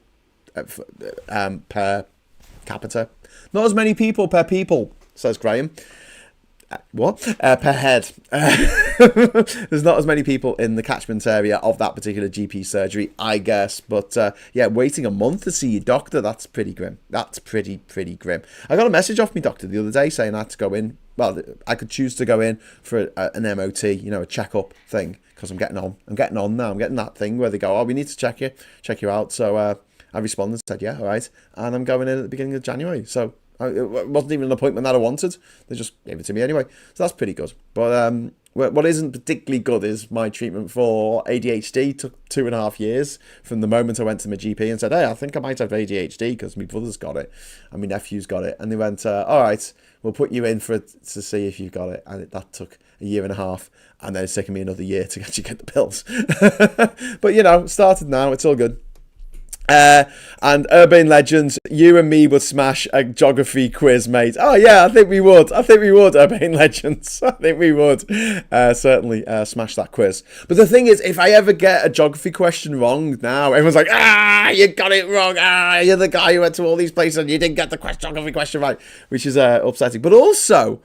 [SPEAKER 1] per capita. Not as many people per people, says Graham. Per head. There's not as many people in the catchment area of that particular GP surgery, I guess. But waiting a month to see your doctor, that's pretty grim. That's pretty grim. I got a message off my doctor the other day saying I had to go in. Well, I could choose to go in for an MOT, a checkup thing, because I'm getting on. I'm getting on now. I'm getting that thing where they go, oh, we need to check you out. So I responded and said, yeah, all right. And I'm going in at the beginning of January. So it wasn't even an appointment that I wanted. They just gave it to me anyway. So that's pretty good. But what isn't particularly good is my treatment for ADHD took 2.5 years from the moment I went to my GP and said, hey, I think I might have ADHD because my brother's got it and my nephew's got it. And they went, all right, we'll put you in to see if you've got it. And that took a year and a half. And then it's taken me another year to actually get the pills. But, started now. It's all good. And Urban Legends, you and me would smash a geography quiz, mate. Oh, yeah, I think we would, Urban Legends. I think we would certainly smash that quiz. But the thing is, if I ever get a geography question wrong now, everyone's like, you got it wrong. You're the guy who went to all these places and you didn't get the geography question right, which is upsetting. But also,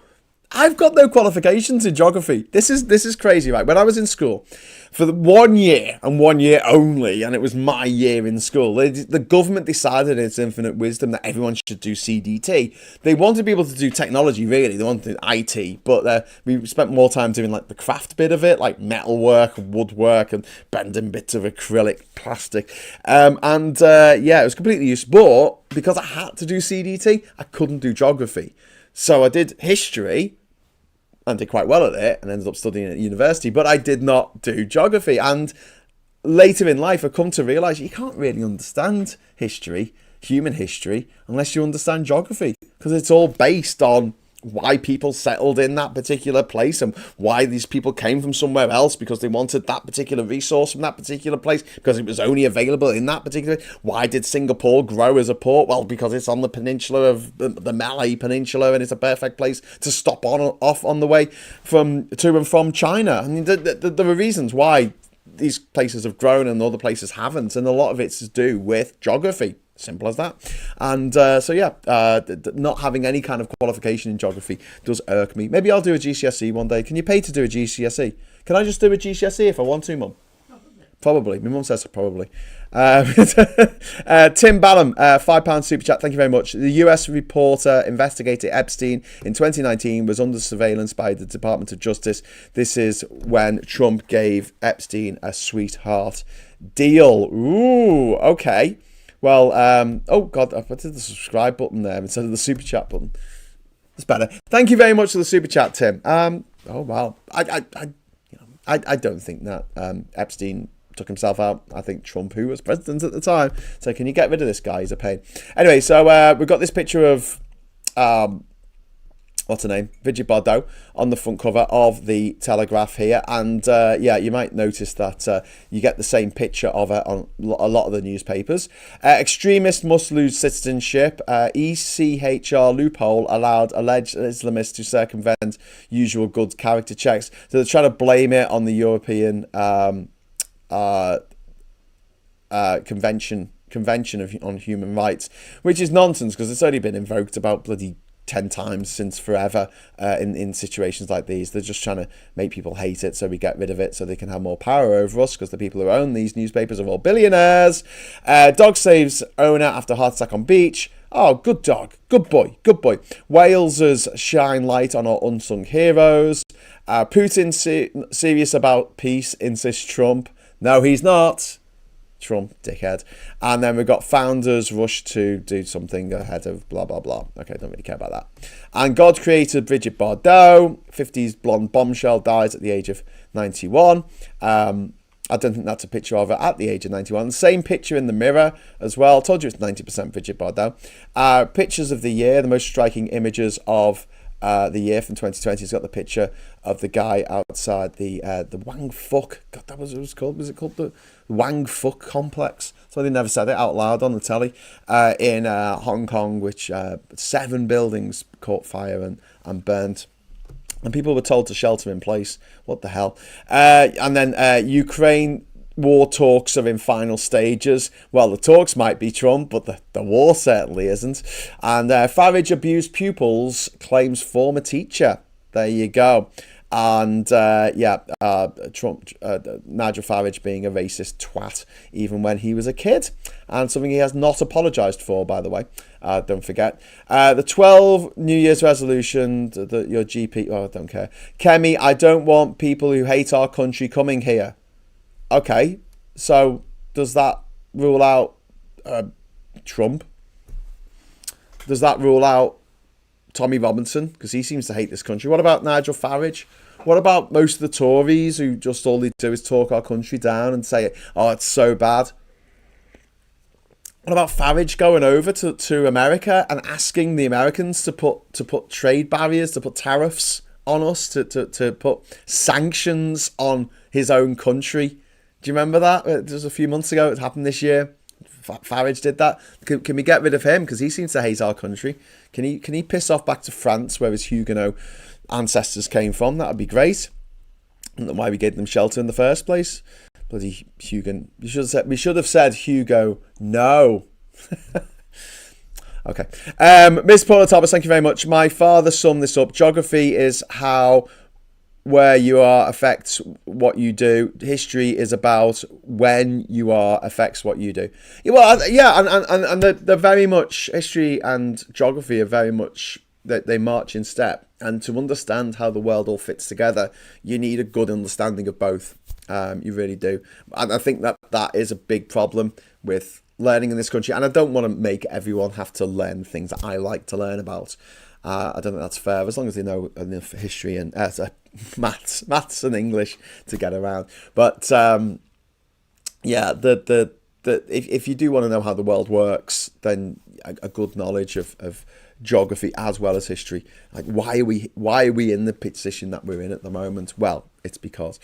[SPEAKER 1] I've got no qualifications in geography. This is crazy, right? When I was in school, for the 1 year and 1 year only, and it was my year in school, the government decided in its infinite wisdom that everyone should do CDT. They wanted people to do technology, really. They wanted IT, but we spent more time doing like the craft bit of it, like metalwork, woodwork, and bending bits of acrylic, plastic. It was completely useless. But because I had to do CDT, I couldn't do geography. So I did history and did quite well at it and ended up studying at university, but I did not do geography. And later in life, I've come to realise you can't really understand history, human history, unless you understand geography, because it's all based on why people settled in that particular place and why these people came from somewhere else because they wanted that particular resource from that particular place because it was only available in that particular. Why did Singapore grow as a port? Well, because it's on the peninsula of the Malay Peninsula and it's a perfect place to stop off on the way to and from China. I mean, there are reasons why these places have grown and other places haven't, and a lot of it's to do with geography. Simple as that. And not having any kind of qualification in geography does irk me. Maybe I'll do a GCSE one day. Can you pay to do a GCSE? Can I just do a GCSE if I want to, Mum? Probably. My mum says probably. Tim Ballum, £5 super chat. Thank you very much. The US reporter investigated Epstein in 2019 was under surveillance by the Department of Justice. This is when Trump gave Epstein a sweetheart deal. Ooh, okay. Well, oh God, I put the subscribe button there instead of the super chat button. It's better. Thank you very much for the super chat, Tim. Oh wow, I don't think that Epstein took himself out. I think Trump, who was president at the time, said, "Can you get rid of this guy? He's a pain." Anyway, so we've got this picture of what's her name? Brigitte Bardot on the front cover of the Telegraph here. And you might notice that you get the same picture of her on a lot of the newspapers. Extremist must lose citizenship. ECHR loophole allowed alleged Islamists to circumvent usual good character checks. So they're trying to blame it on the European Convention on Human Rights, which is nonsense because it's only been invoked about bloody 10 times since forever in situations like these. They're just trying to make people hate it so we get rid of it so they can have more power over us because the people who own these newspapers are all billionaires. Dog saves owner after heart attack on beach. Oh, good dog. Good boy. Good boy. Walesers shine light on our unsung heroes. Putin serious about peace, insists Trump. No, he's not. Trump, dickhead. And then we've got founders rush to do something ahead of blah, blah, blah. Okay, don't really care about that. And God created Brigitte Bardot. 50s blonde bombshell dies at the age of 91. I don't think that's a picture of her at the age of 91. Same picture in the mirror as well. Told you it's 90% Brigitte Bardot. Pictures of the year, the most striking images of the year from 2020 has got the picture of the guy outside the Wang Fuck. God, that was what it was called. Was it called the Wang Fuck complex? So they never said it out loud on the telly. In Hong Kong, which 7 buildings caught fire and burnt. And people were told to shelter in place. What the hell? And then Ukraine war talks are in final stages. Well, the talks might be Trump, but the war certainly isn't. And Farage abused pupils, claims former teacher. There you go. And Trump, Nigel Farage being a racist twat, even when he was a kid. And something he has not apologised for, by the way. Don't forget. The 12 New Year's resolution, your GP, I don't care. Kemi, I don't want people who hate our country coming here. Okay, so does that rule out Trump? Does that rule out Tommy Robinson? Because he seems to hate this country. What about Nigel Farage? What about most of the Tories who just all they do is talk our country down and say, oh, it's so bad? What about Farage going over to America and asking the Americans to put trade barriers, to put tariffs on us, to put sanctions on his own country? Do you remember that? It was a few months ago. It happened this year. Farage did that. Can we get rid of him? Because he seems to hate our country. Can he piss off back to France, where his Huguenot ancestors came from? That would be great. I don't know why we gave them shelter in the first place. Bloody Hugo. We should have said Hugo. No. Okay. Miss Paula Thomas, thank you very much. My father summed this up. Geography is how where you are affects what you do. History is about when you are affects what you do. Well, yeah, and they're very much, history and geography are very much, they march in step. And to understand how the world all fits together, you need a good understanding of both. You really do. And I think that is a big problem with learning in this country. And I don't want to make everyone have to learn things that I like to learn about. I don't think that's fair, as long as they know enough history and maths and English to get around. But yeah, if you do want to know how the world works, then a good knowledge of geography as well as history. Like, why are we in the position that we're in at the moment? Well, it's because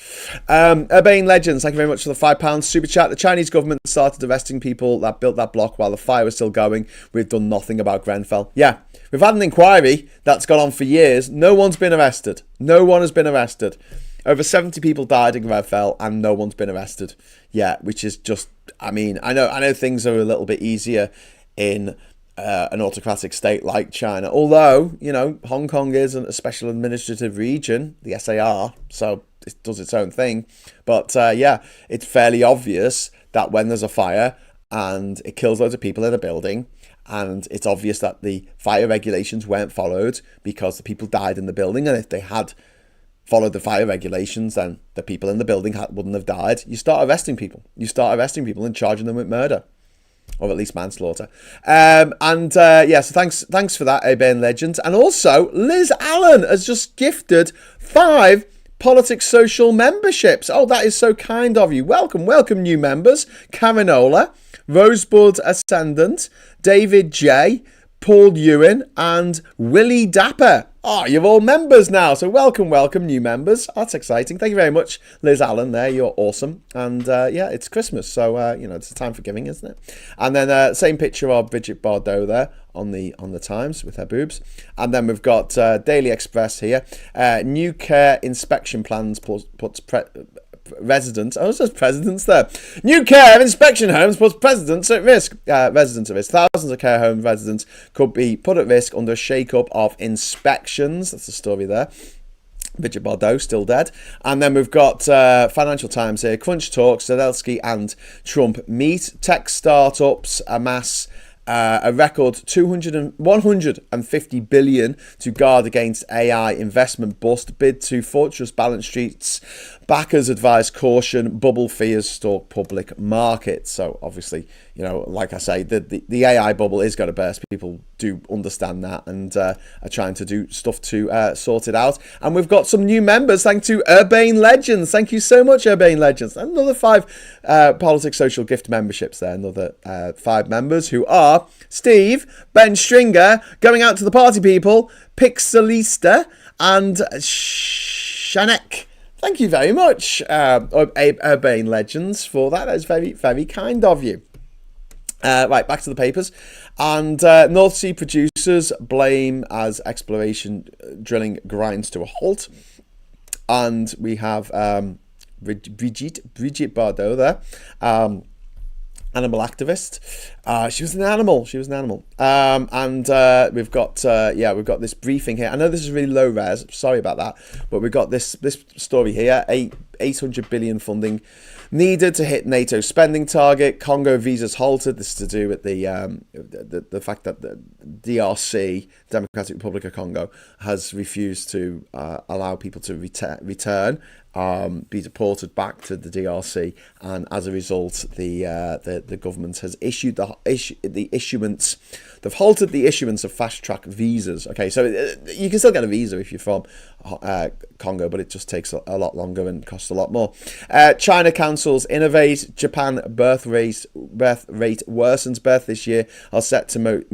[SPEAKER 1] Urbane Legends, thank you very much for the £5 super chat. The Chinese government started arresting people that built that block while the fire was still going. We've done nothing about Grenfell. Yeah, we've had an inquiry that's gone on for years. No one's been arrested. No one has been arrested. Over 70 people died in Grenfell and no one's been arrested. Yeah, which is just, I mean, I know things are a little bit easier in an autocratic state like China, although, you know, Hong Kong isn't a special administrative region, the SAR, so it does its own thing. But yeah, it's fairly obvious that when there's a fire and it kills loads of people in a building, and it's obvious that the fire regulations weren't followed because the people died in the building, and if they had followed the fire regulations, then the people in the building wouldn't have died. You start arresting people. You start arresting people and charging them with murder, or at least manslaughter. Yeah, so thanks for that, Urbane Legends. And also, Liz Allen has just gifted 5 Politics Social memberships. Oh, that is so kind of you. Welcome new members. Carinola, Rosebud Ascendant, David J, Paul Ewan, and Willie Dapper. Oh, you're all members now, so welcome new members. That's exciting. Thank you very much, Liz Allen there. You're awesome. And yeah, it's Christmas, so you know, it's a time for giving, isn't it? And then same picture of Bridget Bardot there on the Times with her boobs. And then we've got Daily Express here. New care inspection plans puts residents. Oh, it says presidents there. New care inspection homes puts residents at risk. Residents at risk. Thousands of care home residents could be put at risk under a shake-up of inspections. That's the story there. Bridget Bardot still dead. And then we've got Financial Times here. Crunch talks. Zelensky and Trump meet. Tech startups amass a record 150 billion to guard against AI investment bust. Bid to fortress balance sheets. Backers advise caution. Bubble fears stalk public markets. So obviously, you know, like I say, the AI bubble is going to burst. People do understand that and are trying to do stuff to sort it out. And we've got some new members thanks to Urbane Legends. Thank you so much, Urbane Legends. Another 5 Politics Social gift memberships there. Another 5 members who are Steve, Ben Stringer, Going Out to the Party People, Pixelista, and Shanek. Thank you very much, Urbane Legends, for that. That is very, very kind of you. Right, back to the papers. And North Sea producers blame as exploration drilling grinds to a halt. And we have Brigitte Bardot there. Animal activist. She was an animal. And we've got this briefing here. I know this is really low res. Sorry about that, but we've got this story here. 800 billion funding needed to hit NATO spending target. Congo visas halted. This is to do with the fact that the DRC, Democratic Republic of Congo, has refused to allow people to return be deported back to the DRC, and as a result, the government has issued the issuance. They've halted the issuance of fast track visas. Okay, so you can still get a visa if you're from Congo, but it just takes a lot longer and costs a lot more. China councils innovate. Japan birth rate worsens. Birth this year are set to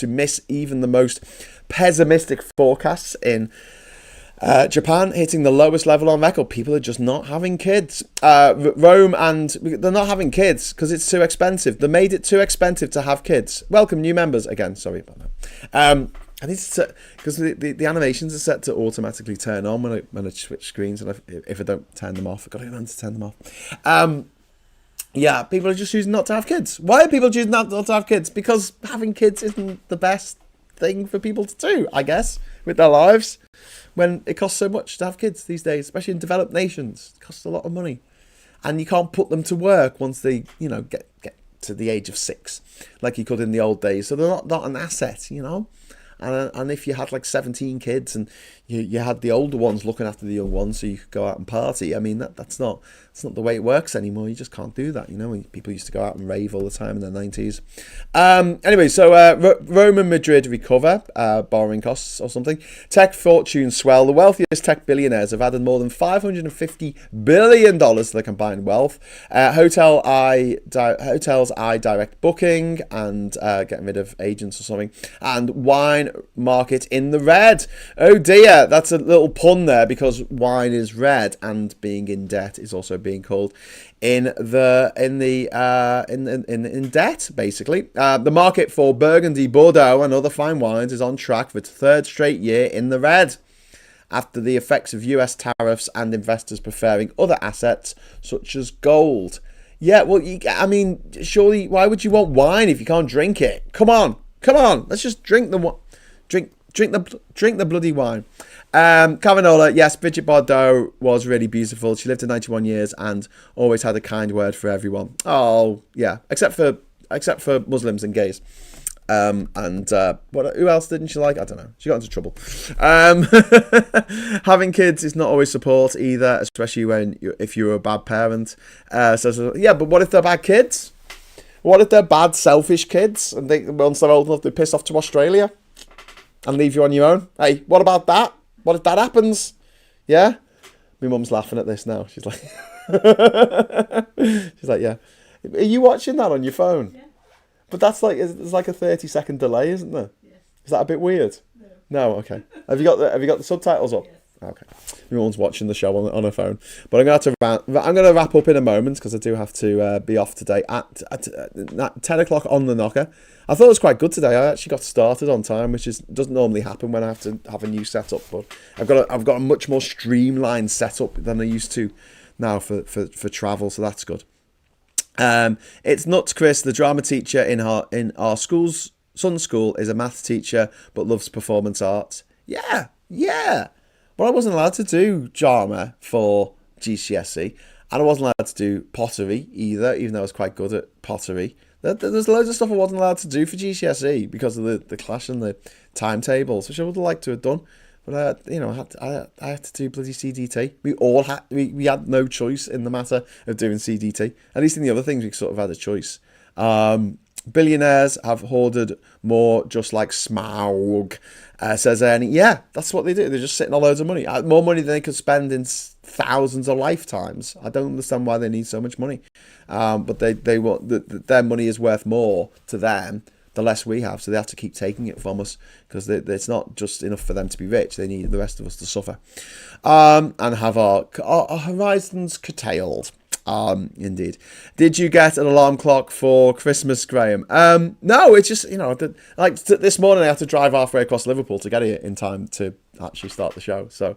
[SPEAKER 1] miss even the most pessimistic forecasts in Japan, hitting the lowest level on record. People are just not having kids. Rome, and they're not having kids because it's too expensive. They made it too expensive to have kids. Welcome new members again. Sorry about that. I need to, because the animations are set to automatically turn on when I switch screens, and if I don't turn them off, I've got to remember to turn them off. Yeah, people are just choosing not to have kids. Why are people choosing not to have kids? Because having kids isn't the best thing for people to do, I guess, with their lives, when it costs so much to have kids these days, especially in developed nations. It costs a lot of money, and you can't put them to work once they, get to the age of 6, like you could in the old days. So they're not an asset, And if you had like 17 kids and you had the older ones looking after the young ones so you could go out and party, I mean, that's not the way it works anymore. You just can't do that, People used to go out and rave all the time in the 90s. Anyway, so Rome and Madrid recover borrowing costs or something. Tech fortunes swell. The wealthiest tech billionaires have added more than $550 billion to their combined wealth. Hotels eye direct booking and getting rid of agents or something. And wine market in the red. Oh dear, that's a little pun there, because wine is red and being in debt is also being called in debt, basically. The market for Burgundy, Bordeaux and other fine wines is on track for its 3rd straight year in the red, after the effects of US tariffs and investors preferring other assets such as gold. Yeah, well, surely, why would you want wine if you can't drink it? Come on, let's just drink the bloody wine. Cavanola, yes, Bridget Bardot was really beautiful. She lived to 91 years and always had a kind word for everyone. Oh, yeah, except for Muslims and gays. Who else didn't she like? I don't know. She got into trouble. Having kids is not always support either, especially if you're a bad parent. Yeah, but what if they're bad kids? What if they're bad, selfish kids, and once they're old enough, they piss off to Australia and leave you on your own? Hey, what about that? What if that happens? Yeah? My mum's laughing at this now. She's like, yeah. Are you watching that on your phone? Yeah. But that's it's like a 30-second delay, isn't there? Yes. Is that a bit weird? No. Okay. Have you got the subtitles up? Yes. Okay. My mum's watching the show on her phone. But I'm going to wrap up in a moment, because I do have to be off today at 10 o'clock on the knocker. I thought it was quite good today. I actually got started on time, which doesn't normally happen when I have to have a new setup. But I've got a much more streamlined setup than I used to now for travel, so that's good. It's Nuts Chris, the drama teacher in our son's school, is a maths teacher but loves performance arts. Yeah. But I wasn't allowed to do drama for GCSE, and I wasn't allowed to do pottery either, even though I was quite good at pottery. There's loads of stuff I wasn't allowed to do for GCSE because of the clash in the timetables, which I would have liked to have done. But I had to do bloody CDT. We had no choice in the matter of doing CDT. At least in the other things, we sort of had a choice. Billionaires have hoarded more, just like Smaug, says Ernie. Yeah, that's what they do. They're just sitting on loads of money. More money than they could spend in thousands of lifetimes. I don't understand why they need so much money. But they want their money is worth more to them the less we have, so they have to keep taking it from us, because it's not just enough for them to be rich. They need the rest of us to suffer and have our horizons curtailed. Indeed. Did you get an alarm clock for Christmas, Graham? No, it's just, this morning I had to drive halfway across Liverpool to get here in time to actually start the show. So,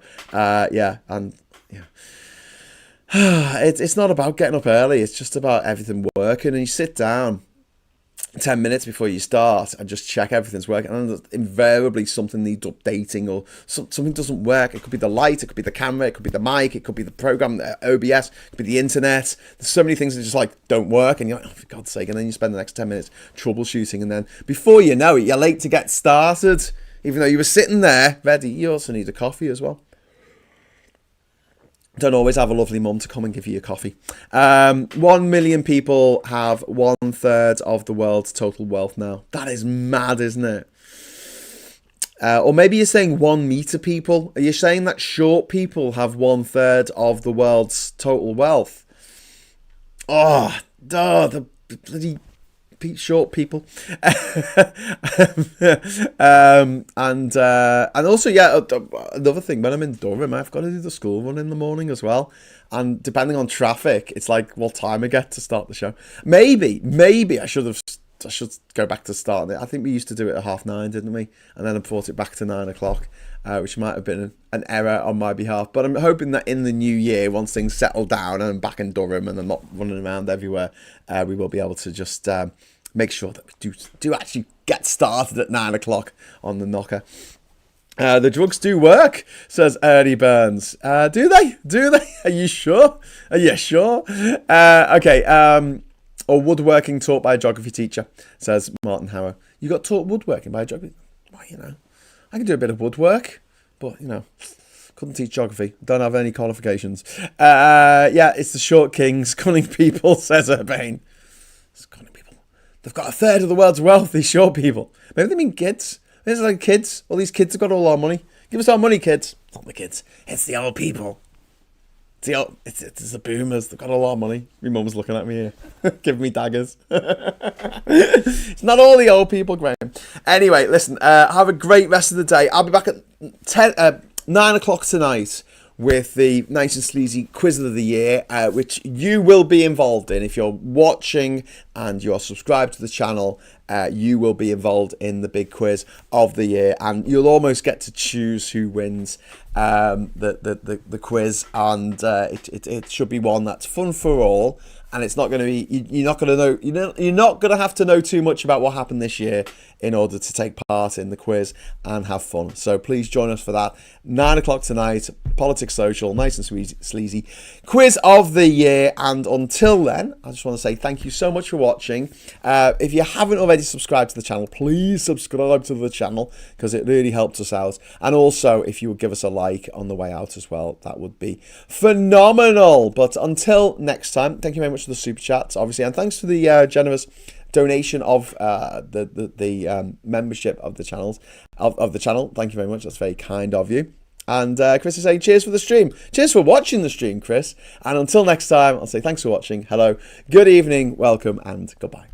[SPEAKER 1] it's not about getting up early. It's just about everything working, and you sit down 10 minutes before you start and just check everything's working, and invariably something needs updating, or something doesn't work. It could be the light, it could be the camera, it could be the mic, it could be the program, the OBS, it could be the internet. There's so many things that just don't work, and you're like, oh, for God's sake, and then you spend the next 10 minutes troubleshooting, and then before you know it, you're late to get started, even though you were sitting there ready. You also need a coffee as well. don't always have a lovely mum to come and give you your coffee. 1 million people have 1/3 of the world's total wealth now. That is mad, isn't it? Or maybe you're saying 1 meter people. Are you saying that short people have 1/3 of the world's total wealth? Oh, duh, the bloody short people. And also, yeah, another thing, when I'm in Durham, I've got to do the school run in the morning as well. And depending on traffic, it's like what time I get to start the show. Maybe I should go back to starting it. I think we used to do it at 9:30, didn't we? And then I brought it back to 9 o'clock, which might have been an error on my behalf. But I'm hoping that in the new year, once things settle down and I'm back in Durham and I'm not running around everywhere, we will be able to just make sure that we do actually get started at 9 o'clock on the knocker. The drugs do work, says Ernie Burns. Do they? Are you sure? Okay. Or woodworking taught by a geography teacher, says Martin Harrow. You got taught woodworking by a geography? Well, I can do a bit of woodwork, but, couldn't teach geography. Don't have any qualifications. Yeah, it's the short kings, cunning people, says Urbane. It's cunning people. They've got 1/3 of the world's wealth, these short people. Maybe they mean kids. It's like kids. All these kids have got all our money. Give us our money, kids. It's not the kids. It's the old people. It's the boomers. They've got a lot of money. My mum's looking at me here, giving me daggers. It's not all the old people, Graham. Anyway, listen. Have a great rest of the day. I'll be back at 9 o'clock tonight with the nice and sleazy quiz of the year, which you will be involved in if you're watching and you're subscribed to the channel. You will be involved in the big quiz of the year, and you'll almost get to choose who wins the quiz, and it should be one that's fun for all. And it's not going to be, you're not going to have to know too much about what happened this year in order to take part in the quiz and have fun. So please join us for that. 9 o'clock tonight, Politics Social, nice and sleazy quiz of the year. And until then, I just want to say thank you so much for watching. If you haven't already subscribed to the channel, please subscribe to the channel because it really helps us out. And also, if you would give us a like on the way out as well, that would be phenomenal. But until next time, thank you very much for the super chats, obviously, and thanks for the generous donation of the membership of the channels of the channel. Thank you very much. That's very kind of you. And Chris is saying cheers for the stream. Cheers for watching the stream, Chris. And until next time, I'll say thanks for watching. Hello, good evening, welcome, and goodbye.